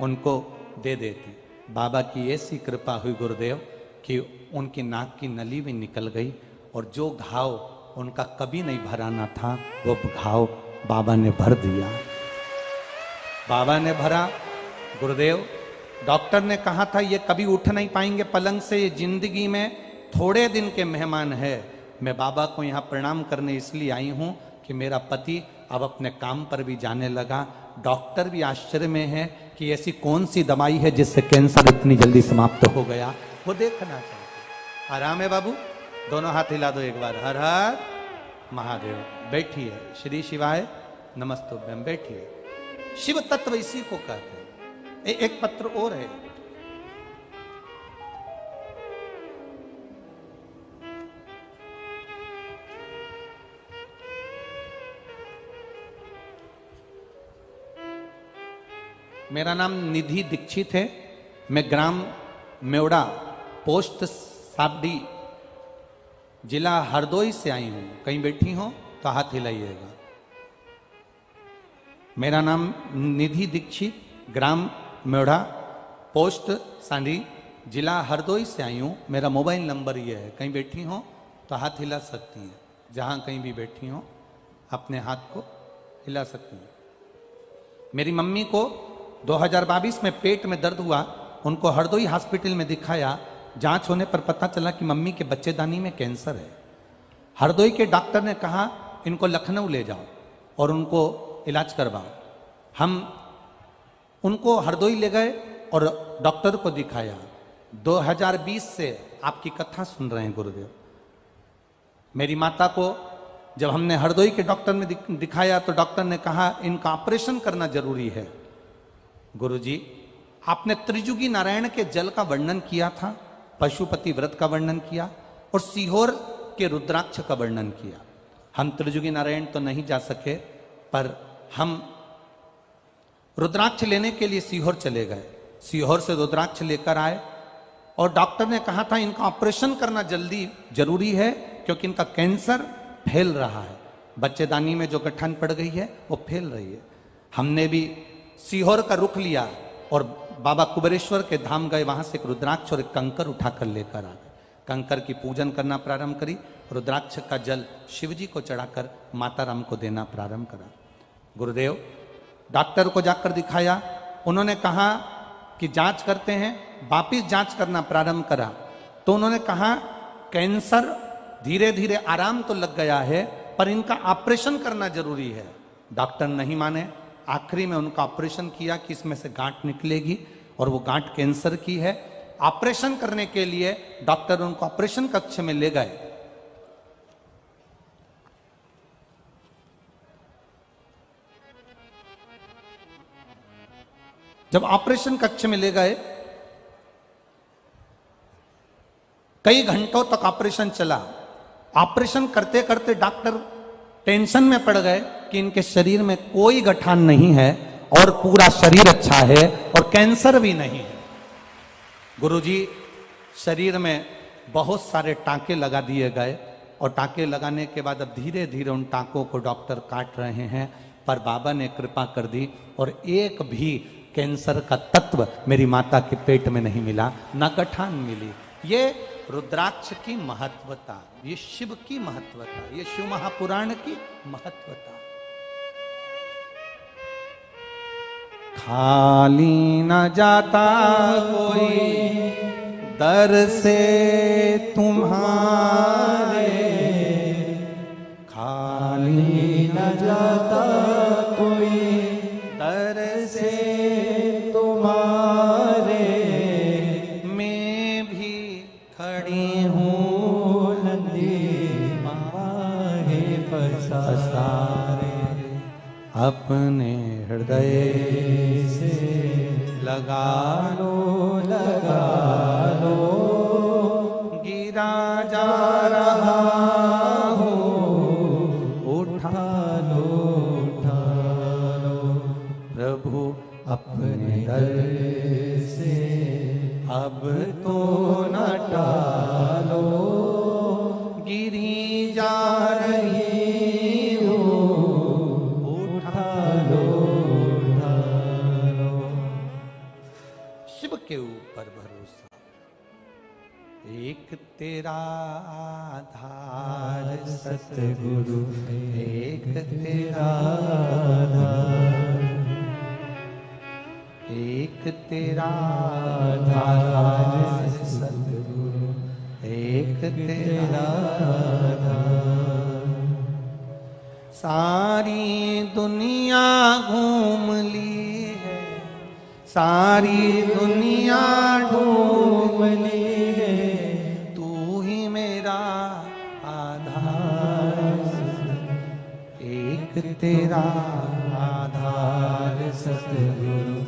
उनको दे देती। बाबा की ऐसी कृपा हुई गुरुदेव कि उनकी नाक की नली भी निकल गई और जो घाव उनका कभी नहीं भराना था वो घाव बाबा ने भर दिया। बाबा ने भरा। गुरुदेव डॉक्टर ने कहा था ये कभी उठ नहीं पाएंगे पलंग से, ये जिंदगी में थोड़े दिन के मेहमान है। मैं बाबा को यहाँ प्रणाम करने इसलिए आई हूँ कि मेरा पति अब अपने काम पर भी जाने लगा। डॉक्टर भी आश्चर्य में है कि ऐसी कौन सी दवाई है जिससे कैंसर इतनी जल्दी समाप्त हो गया, वो देखना चाहते। आराम है बाबू, दोनों हाथ हिला दो एक बार। हर हर महादेव। बैठिए। श्री शिवाय नमस्तुभ्यम। बैठिए। शिव तत्व इसी को कहते हैं। एक पत्र और है। मेरा नाम निधि दीक्षित है। मैं ग्राम मेवड़ा, पोस्ट साबडी, जिला हरदोई से आई हूं। कहीं बैठी हो तो हाथ हिलाइएगा। मेरा नाम निधि दीक्षित, ग्राम मेवड़ा, पोस्ट सांडी, जिला हरदोई से आई हूँ। मेरा मोबाइल नंबर ये है। कहीं बैठी हो तो हाथ हिला सकती हैं। जहाँ कहीं भी बैठी हो अपने हाथ को हिला सकती हैं। मेरी मम्मी को 2022 में पेट में दर्द हुआ, उनको हरदोई हॉस्पिटल में दिखाया। जांच होने पर पता चला कि मम्मी के बच्चेदानी में कैंसर है। हरदोई के डॉक्टर ने कहा इनको लखनऊ ले जाओ और उनको इलाज करवाओ। हम उनको हरदोई ले गए और डॉक्टर को दिखाया। 2020 से आपकी कथा सुन रहे हैं गुरुदेव। मेरी माता को जब हमने हरदोई के डॉक्टर में दिखाया तो डॉक्टर ने कहा इनका ऑपरेशन करना जरूरी है। गुरुजी, आपने त्रिजुगी नारायण के जल का वर्णन किया था, पशुपति व्रत का वर्णन किया और सीहोर के रुद्राक्ष का वर्णन किया। हम त्रिजुगी नारायण तो नहीं जा सके, पर हम रुद्राक्ष लेने के लिए सीहोर चले गए। सीहोर से रुद्राक्ष लेकर आए और डॉक्टर ने कहा था इनका ऑपरेशन करना जल्दी जरूरी है क्योंकि इनका कैंसर फैल रहा है। बच्चेदानी में जो गठन पड़ गई है वो फैल रही है। हमने भी सीहोर का रुख लिया और बाबा कुबेरेश्वर के धाम गए। वहां से एक रुद्राक्ष और एक कंकर उठाकर लेकर आ गए। कंकर की पूजन करना प्रारंभ करी। रुद्राक्ष का जल शिवजी को चढ़ाकर माता राम को देना प्रारंभ करा। गुरुदेव, डॉक्टर को जाकर दिखाया। उन्होंने कहा कि जांच करते हैं। वापिस जांच करना प्रारंभ करा तो उन्होंने कहा कैंसर धीरे धीरे आराम तो लग गया है पर इनका ऑपरेशन करना जरूरी है। डॉक्टर नहीं माने। आखिरी में उनका ऑपरेशन किया कि इसमें से गांठ निकलेगी और वो गांठ कैंसर की है। ऑपरेशन करने के लिए डॉक्टर उनको ऑपरेशन कक्ष में ले गए। जब ऑपरेशन कक्ष में ले गए कई घंटों तक ऑपरेशन चला। ऑपरेशन करते करते डॉक्टर टेंशन में पड़ गए कि इनके शरीर में कोई गठान नहीं है और पूरा शरीर अच्छा है और कैंसर भी नहीं है। गुरुजी, शरीर में बहुत सारे टांके लगा दिए गए और टांके लगाने के बाद अब धीरे धीरे उन टांकों को डॉक्टर काट रहे हैं। पर बाबा ने कृपा कर दी और एक भी कैंसर का तत्व मेरी माता के पेट में नहीं मिला, ना गठान मिली। ये रुद्राक्ष की महत्वता, ये शिव की महत्वता, ये शिव महापुराण की महत्वता। खाली न जाता कोई दर से तुम्हारे, खाली न जाता कोई दर से तुम्हारे। पसारे अपने हृदय से लगा लो गिरा जा रहा हो उठा लो प्रभु अपने दर से अब तो न टालो गिरी जा रही हो उठा लो शिव के ऊपर भरोसा। एक तेरा आधार सतगुरु एक तेरा आधार एक तेरा आधार सतगुरु एक तेरा आधार। सारी दुनिया घूम ली है सारी दुनिया ढूंढ ली है तू ही मेरा आधार एक तेरा आधार सतगुरु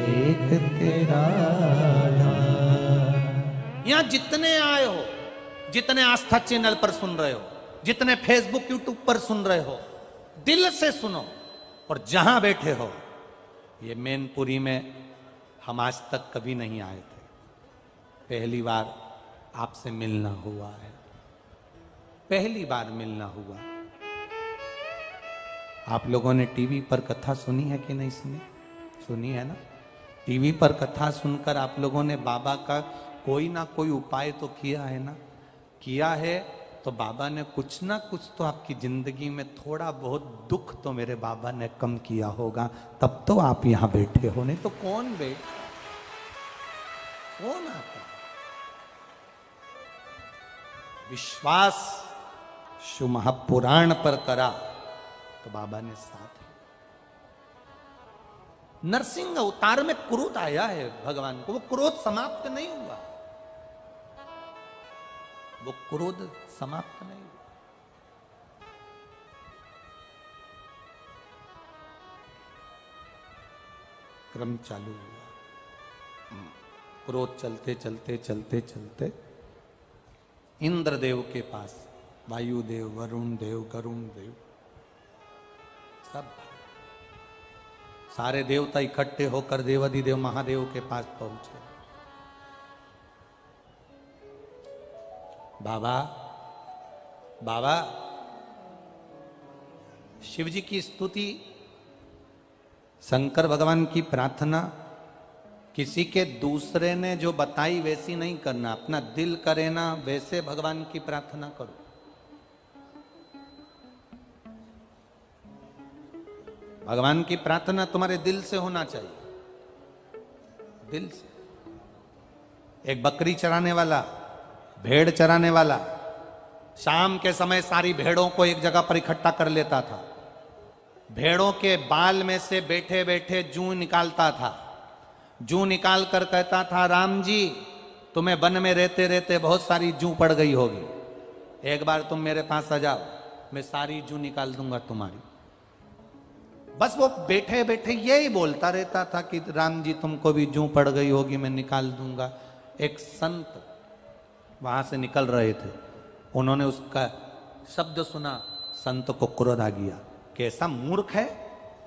एक तेरा आधार। यहाँ जितने आए हो जितने आस्था चैनल पर सुन रहे हो जितने फेसबुक यूट्यूब पर सुन रहे हो दिल से सुनो और जहां बैठे हो ये मैनपुरी में हम आज तक कभी नहीं आए थे पहली बार आपसे मिलना हुआ है पहली बार मिलना हुआ। आप लोगों ने टीवी पर कथा सुनी है कि नहीं सुनी सुनी है ना। टीवी पर कथा सुनकर आप लोगों ने बाबा का कोई ना कोई उपाय तो किया है ना किया है तो बाबा ने कुछ ना कुछ तो आपकी जिंदगी में थोड़ा बहुत दुख तो मेरे बाबा ने कम किया होगा तब तो आप यहां बैठे हो नहीं तो कौन आता। विश्वास शिव महापुराण पर करा तो बाबा ने साथ। नरसिंह अवतार में क्रोध आया है भगवान को वो क्रोध समाप्त नहीं हुआ वो क्रोध समाप्त नहीं हुआ। क्रम चालू हुआ क्रोध चलते चलते चलते चलते इंद्रदेव के पास वायुदेव वरुण देव गरुण देव सब सारे देवता इकट्ठे होकर देवाधिदेव महादेव के पास पहुंचे। बाबा बाबा शिव जी की स्तुति शंकर भगवान की प्रार्थना किसी के दूसरे ने जो बताई वैसी नहीं करना अपना दिल करे ना वैसे भगवान की प्रार्थना करो। भगवान की प्रार्थना तुम्हारे दिल से होना चाहिए दिल से। एक बकरी चराने वाला भेड़ चराने वाला शाम के समय सारी भेड़ों को एक जगह पर इकट्ठा कर लेता था। भेड़ों के बाल में से बैठे बैठे जूं निकालता था। जूं निकाल कर कहता था राम जी तुम्हें वन में रहते रहते बहुत सारी जूं पड़ गई होगी एक बार तुम मेरे पास आ जाओ मैं सारी जूं निकाल दूंगा तुम्हारी। बस वो बैठे बैठे यही बोलता रहता था कि राम जी तुमको भी जूं पड़ गई होगी मैं निकाल दूंगा। एक संत वहां से निकल रहे थे उन्होंने उसका शब्द सुना संत को क्रोध आ गया कैसा मूर्ख है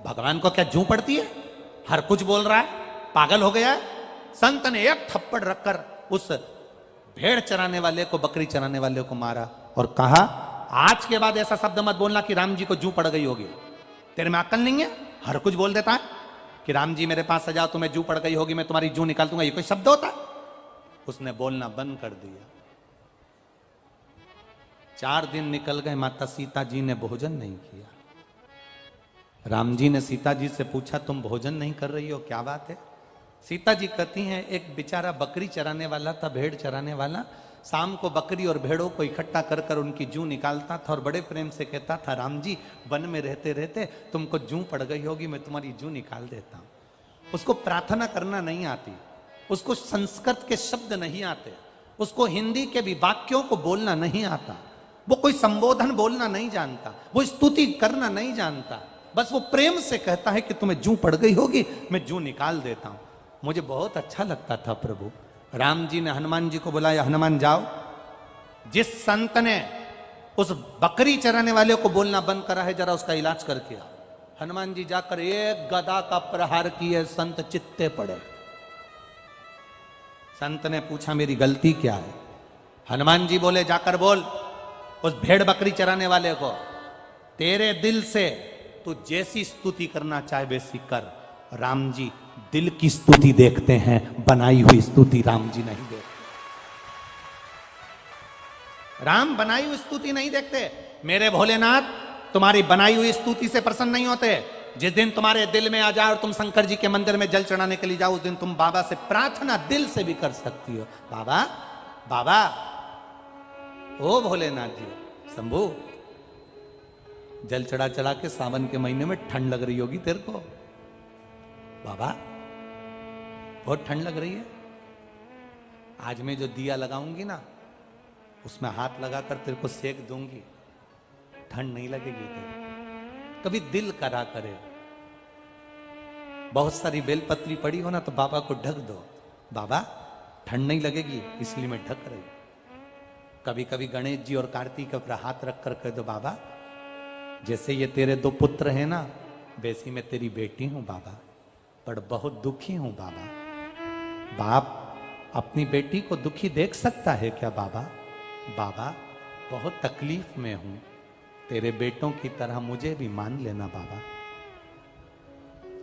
भगवान को क्या जूं पड़ती है हर कुछ बोल रहा है पागल हो गया है। संत ने एक थप्पड़ रखकर उस भेड़ चराने वाले को बकरी चराने वाले को मारा और कहा आज के बाद ऐसा शब्द मत बोलना कि राम जी को जूं पड़ गई होगी तेरे में अक्ल नहीं है हर कुछ बोल देता है कि राम जी मेरे पास आ जाओ तुम्हें जूं पड़ गई होगी मैं तुम्हारी जूं निकाल दूंगा ये कोई शब्द होता है। उसने बोलना बंद कर दिया। 4 दिन निकल गए माता सीता जी ने भोजन नहीं किया। राम जी ने सीता जी से पूछा तुम भोजन नहीं कर रही हो क्या बात है। सीता जी कहती हैं एक बेचारा बकरी चराने वाला था भेड़ चराने वाला शाम को बकरी और भेड़ों को इकट्ठा कर कर उनकी जूं निकालता था और बड़े प्रेम से कहता था राम जी वन में रहते रहते तुमको जूं पड़ गई होगी मैं तुम्हारी जूं निकाल देता हूं। उसको प्रार्थना करना नहीं आती उसको संस्कृत के शब्द नहीं आते उसको हिंदी के भी वाक्यों को बोलना नहीं आता वो कोई संबोधन बोलना नहीं जानता, वो स्तुति करना नहीं जानता, बस वो प्रेम से कहता है कि तुम्हें जूं पड़ गई होगी, मैं जूं निकाल देता हूं। मुझे बहुत अच्छा लगता था प्रभु। राम जी ने हनुमान जी को बुलाया, हनुमान जाओ, जिस संत ने उस बकरी चराने वाले को बोलना बंद करा है जरा उसका इलाज करके आओ। हनुमान जी जाकर एक गदा का प्रहार किए, संत चित्ते पड़े। संत ने पूछा मेरी गलती क्या है? हनुमान जी बोले जाकर बोल उस भेड़ बकरी चराने वाले को, तेरे दिल से तू जैसी स्तुति करना चाहे वैसी कर। राम जी दिल की स्तुति देखते हैं, बनाई हुई स्तुति राम जी नहीं देखते। राम बनाई हुई स्तुति नहीं देखते। मेरे भोलेनाथ तुम्हारी बनाई हुई स्तुति से प्रसन्न नहीं होते। जिस दिन तुम्हारे दिल में आ जाए और तुम शंकर जी के मंदिर में जल चढ़ाने के लिए जाओ, उस दिन तुम बाबा से प्रार्थना दिल से भी कर सकती हो। बाबा बाबा, ओ भोलेनाथ जी, शंभू, जल चढ़ा चढ़ा के सावन के महीने में ठंड लग रही होगी तेरे को। बाबा बहुत ठंड लग रही है, आज मैं जो दिया लगाऊंगी ना उसमें हाथ लगाकर तेरे को सेक दूंगी, ठंड नहीं लगेगी तेरे। कभी दिल करा करे, बहुत सारी बेलपत्री पड़ी हो ना तो बाबा को ढक दो, बाबा ठंड नहीं लगेगी इसलिए मैं ढक रही। कभी कभी गणेश जी और कार्तिक पर हाथ रख कर कह दो, बाबा जैसे ये तेरे दो पुत्र हैं ना वैसी मैं तेरी बेटी हूं बाबा, पर बहुत दुखी हूं बाबा। बाप अपनी बेटी को दुखी देख सकता है क्या बाबा? बाबा बहुत तकलीफ में हूं, तेरे बेटों की तरह मुझे भी मान लेना बाबा।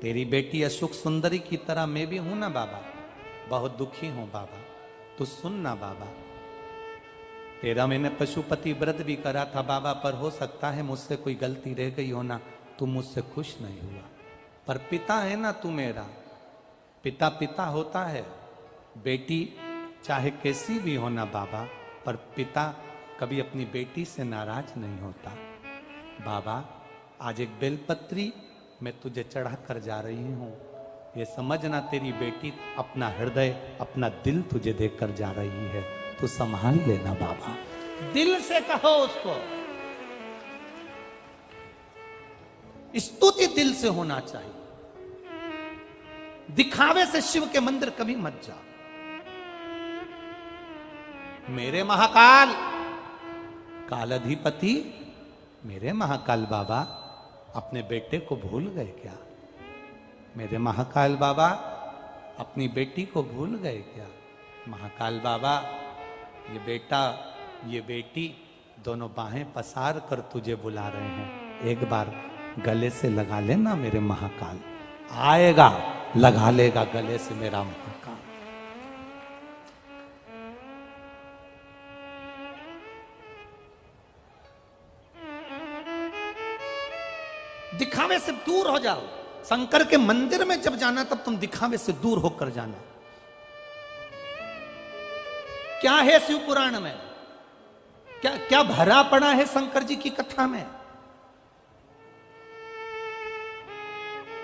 तेरी बेटी अशोक सुंदरी की तरह मैं भी हूं ना बाबा, बहुत दुखी हूं बाबा, तू सुन ना बाबा। तेरा मैंने पशुपति व्रत भी करा था बाबा, पर हो सकता है मुझसे कोई गलती रह गई हो ना, तू मुझसे खुश नहीं हुआ। पर पिता है ना तू मेरा, पिता पिता होता है। बेटी चाहे कैसी भी हो ना बाबा, पर पिता कभी अपनी बेटी से नाराज नहीं होता। बाबा आज एक बेलपत्री मैं तुझे चढ़ा कर जा रही हूं, ये समझना तेरी बेटी अपना हृदय अपना दिल तुझे देकर जा रही है, तू संभाल लेना बाबा। दिल से कहो उसको, स्तुति दिल से होना चाहिए। दिखावे से शिव के मंदिर कभी मत जा। मेरे महाकाल कालाधिपति, मेरे महाकाल बाबा अपने बेटे को भूल गए क्या? मेरे महाकाल बाबा अपनी बेटी को भूल गए क्या? महाकाल बाबा ये बेटा ये बेटी दोनों बाहें पसार कर तुझे बुला रहे हैं, एक बार गले से लगा लेना मेरे महाकाल। आएगा लगा लेगा गले से मेरा महाकाल। दिखावे से दूर हो जाओ। शंकर के मंदिर में जब जाना तब तुम दिखावे से दूर होकर जाना। क्या है शिव पुराण में, क्या क्या भरा पड़ा है शंकर जी की कथा में।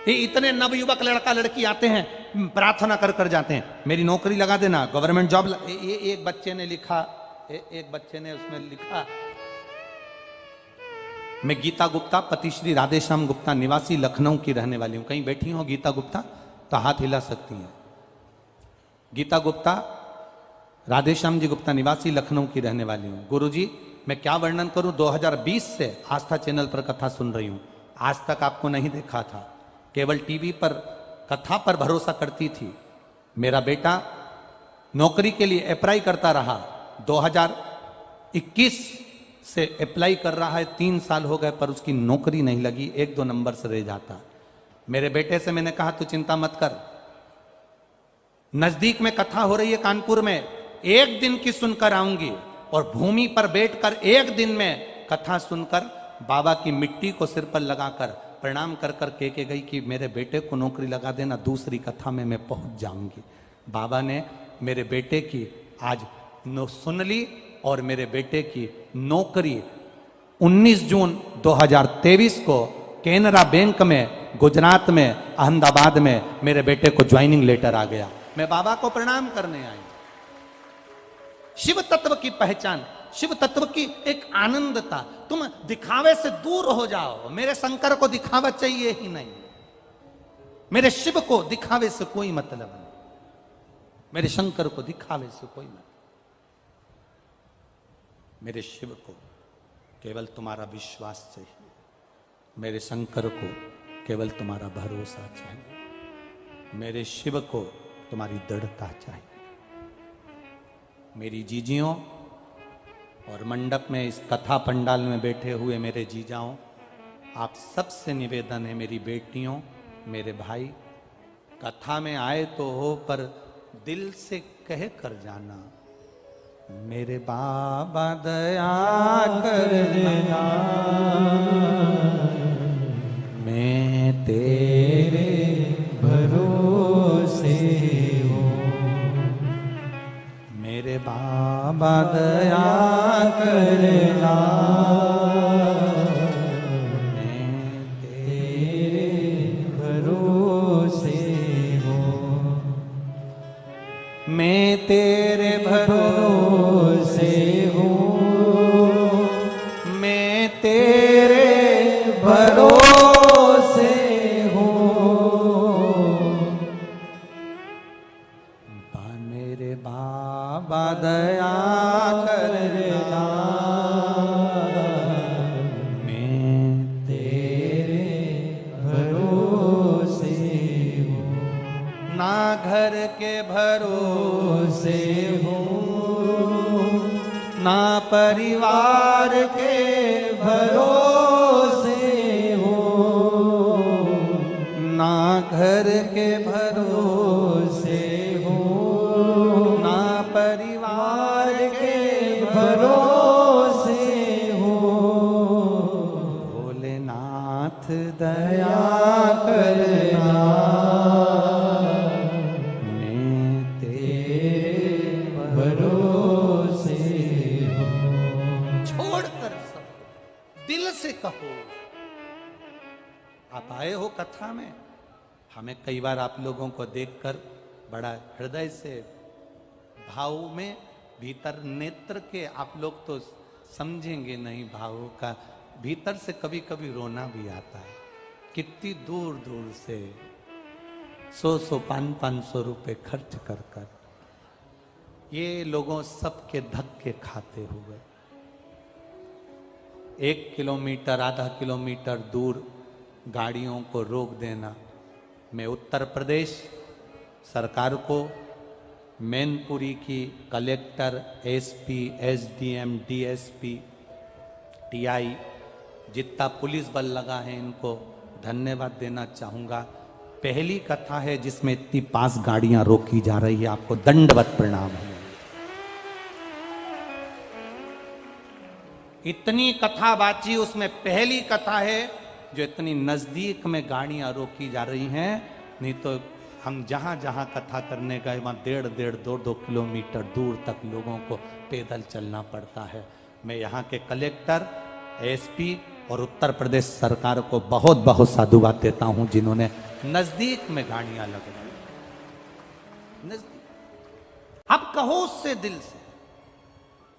ये इतने नवयुवक लड़का लड़की आते हैं, प्रार्थना कर कर जाते हैं, मेरी नौकरी लगा देना, गवर्नमेंट जॉब ये एक बच्चे ने लिखा, एक बच्चे ने उसमें लिखा, मैं गीता गुप्ता पति श्री राधेश्याम गुप्ता निवासी लखनऊ की रहने वाली हूं। कहीं बैठी हो गीता गुप्ता तो हाथ हिला सकती हैं। गीता गुप्ता राधेश्याम जी गुप्ता निवासी लखनऊ की रहने वाली हूं। गुरुजी मैं क्या वर्णन करूं, 2020 से आस्था चैनल पर कथा सुन रही हूं। आज तक आपको नहीं देखा था, केवल टीवी पर कथा पर भरोसा करती थी। मेरा बेटा नौकरी के लिए अप्लाई करता रहा, 2021 से अप्लाई कर रहा है, 3 साल हो गए पर उसकी नौकरी नहीं लगी, 1-2 नंबर से रह जाता। मेरे बेटे से मैंने कहा तू चिंता मत कर, नजदीक में कथा हो रही है कानपुर में, 1 दिन की सुनकर आऊंगी और भूमि पर बैठकर 1 दिन में कथा सुनकर बाबा की मिट्टी को सिर पर लगाकर प्रणाम कर कर के गई कि मेरे बेटे को नौकरी लगा देना, दूसरी कथा में मैं पहुंच जाऊंगी। बाबा ने मेरे बेटे की आज सुन ली और मेरे बेटे की नौकरी 19 जून 2023 को केनरा बैंक में गुजरात में अहमदाबाद में मेरे बेटे को ज्वाइनिंग लेटर आ गया। मैं बाबा को प्रणाम करने आई। शिव तत्व की पहचान, शिव तत्व की एक आनंदता। तुम दिखावे से दूर हो जाओ। मेरे शंकर को दिखावा चाहिए ही नहीं, मेरे शिव को दिखावे से कोई मतलब नहीं, मेरे शंकर को दिखावे से कोई मतलब। मेरे शिव को केवल तुम्हारा विश्वास चाहिए, मेरे शंकर को केवल तुम्हारा भरोसा चाहिए, मेरे शिव को तुम्हारी दृढ़ता चाहिए। मेरी जीजियों और मंडप में इस कथा पंडाल में बैठे हुए मेरे जीजाओं, आप सबसे निवेदन है, मेरी बेटियों, मेरे भाई, कथा में आए तो हो पर दिल से कह कर जाना, मेरे बाबा दया करना, मैं तेरे भरोसे हूँ, मेरे बाबा दया करना, मैं तेरे भरोसे हूँ, मैं तेरे भरोसे हूँ, मैं तेरे भरोसे मेरे बाबा दया करना, मैं तेरे भरोसे हूँ, ना घर के भरोसे हूँ, ना परिवार के भरोसे हूँ, ना घर के भरोसे परिवार के भरोसे हो, भोलेनाथ दया करना, मैं तेरे भरोसे हो। छोड़कर सब दिल से कहो। आप आए हो कथा में, हमें कई बार आप लोगों को देखकर बड़ा हृदय से भाव में भीतर नेत्र के, आप लोग तो समझेंगे नहीं भावों का, भीतर से कभी कभी रोना भी आता है। कितनी दूर दूर से 100 500 रुपए खर्च कर कर ये लोगों सबके धक्के खाते हुए 1 किलोमीटर आधा किलोमीटर दूर गाड़ियों को रोक देना। मैं उत्तर प्रदेश सरकार को, मैनपुरी की collector, SP, SDM, DSP, TI, जितना पुलिस बल लगा है, इनको धन्यवाद देना चाहूँगा। पहली कथा है जिसमें इतनी 5 गाड़ियां रोकी जा रही है, आपको दंडवत प्रणाम है। इतनी कथा बाची, उसमें पहली कथा है जो इतनी नजदीक में गाड़ियां रोकी जा रही हैं। नहीं तो हम जहाँ जहाँ कथा करने गए वहाँ 1.5 2 किलोमीटर दूर तक लोगों को पैदल चलना पड़ता है। मैं यहाँ के कलेक्टर, एसपी और उत्तर प्रदेश सरकार को बहुत बहुत साधुवाद देता हूँ जिन्होंने नजदीक में गाड़ियाँ लगवाई। नजदीक आप कहो उससे दिल से,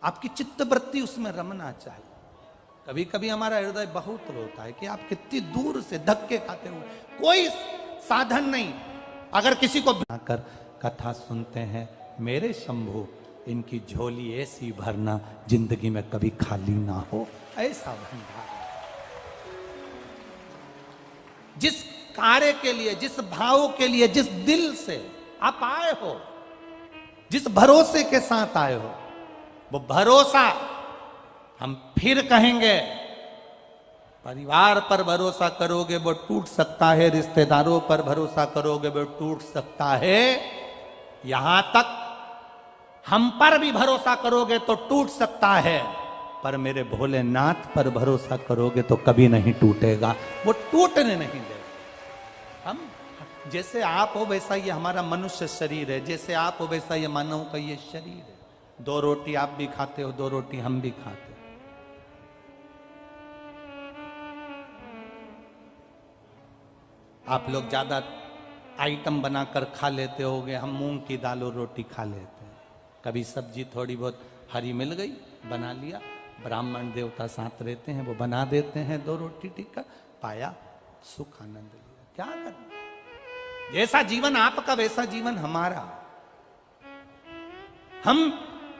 आपकी चित्तवृत्ति उसमें रमना चाहिए। कभी कभी हमारा हृदय बहुत रोता है कि आप कितनी दूर से धक्के खाते हुए, कोई साधन नहीं, अगर किसी को कर कथा सुनते हैं, मेरे शंभू इनकी झोली ऐसी भरना जिंदगी में कभी खाली ना हो, ऐसा भंडार। जिस कार्य के लिए, जिस भाव के लिए, जिस दिल से आप आए हो, जिस भरोसे के साथ आए हो, वो भरोसा हम फिर कहेंगे, परिवार पर भरोसा करोगे वो टूट सकता है, रिश्तेदारों पर भरोसा करोगे वो टूट सकता है, यहां तक हम पर भी भरोसा करोगे तो टूट सकता है, पर मेरे भोलेनाथ पर भरोसा करोगे तो कभी नहीं टूटेगा, वो टूटने नहीं देगा। हम जैसे आप हो वैसा ये हमारा मनुष्य शरीर है, जैसे आप हो वैसा ये मानव का ये शरीर है। 2 रोटी आप भी खाते हो, 2 रोटी हम भी खाते हैं। आप लोग ज्यादा आइटम बनाकर खा लेते होगे, हम मूंग की दाल और रोटी खा लेते हैं, कभी सब्जी थोड़ी बहुत हरी मिल गई, बना लिया। ब्राह्मण देवता साथ रहते हैं, वो बना देते हैं 2 रोटी टिक्का, पाया, सुख आनंद लिया। क्या करना, जैसा जीवन आपका वैसा जीवन हमारा। हम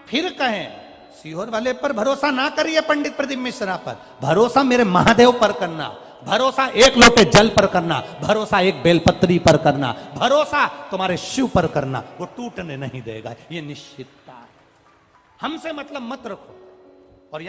फिर कहें सीहोर वाले पर भरोसा ना करिए, पंडित प्रदीप मिश्रा पर, भरोसा मेरे महादेव पर करना, भरोसा 1 लोटे जल पर करना, भरोसा 1 बेलपत्री पर करना, भरोसा तुम्हारे शिव पर करना, वो टूटने नहीं देगा, ये निश्चितता है। हमसे मतलब मत रखो। और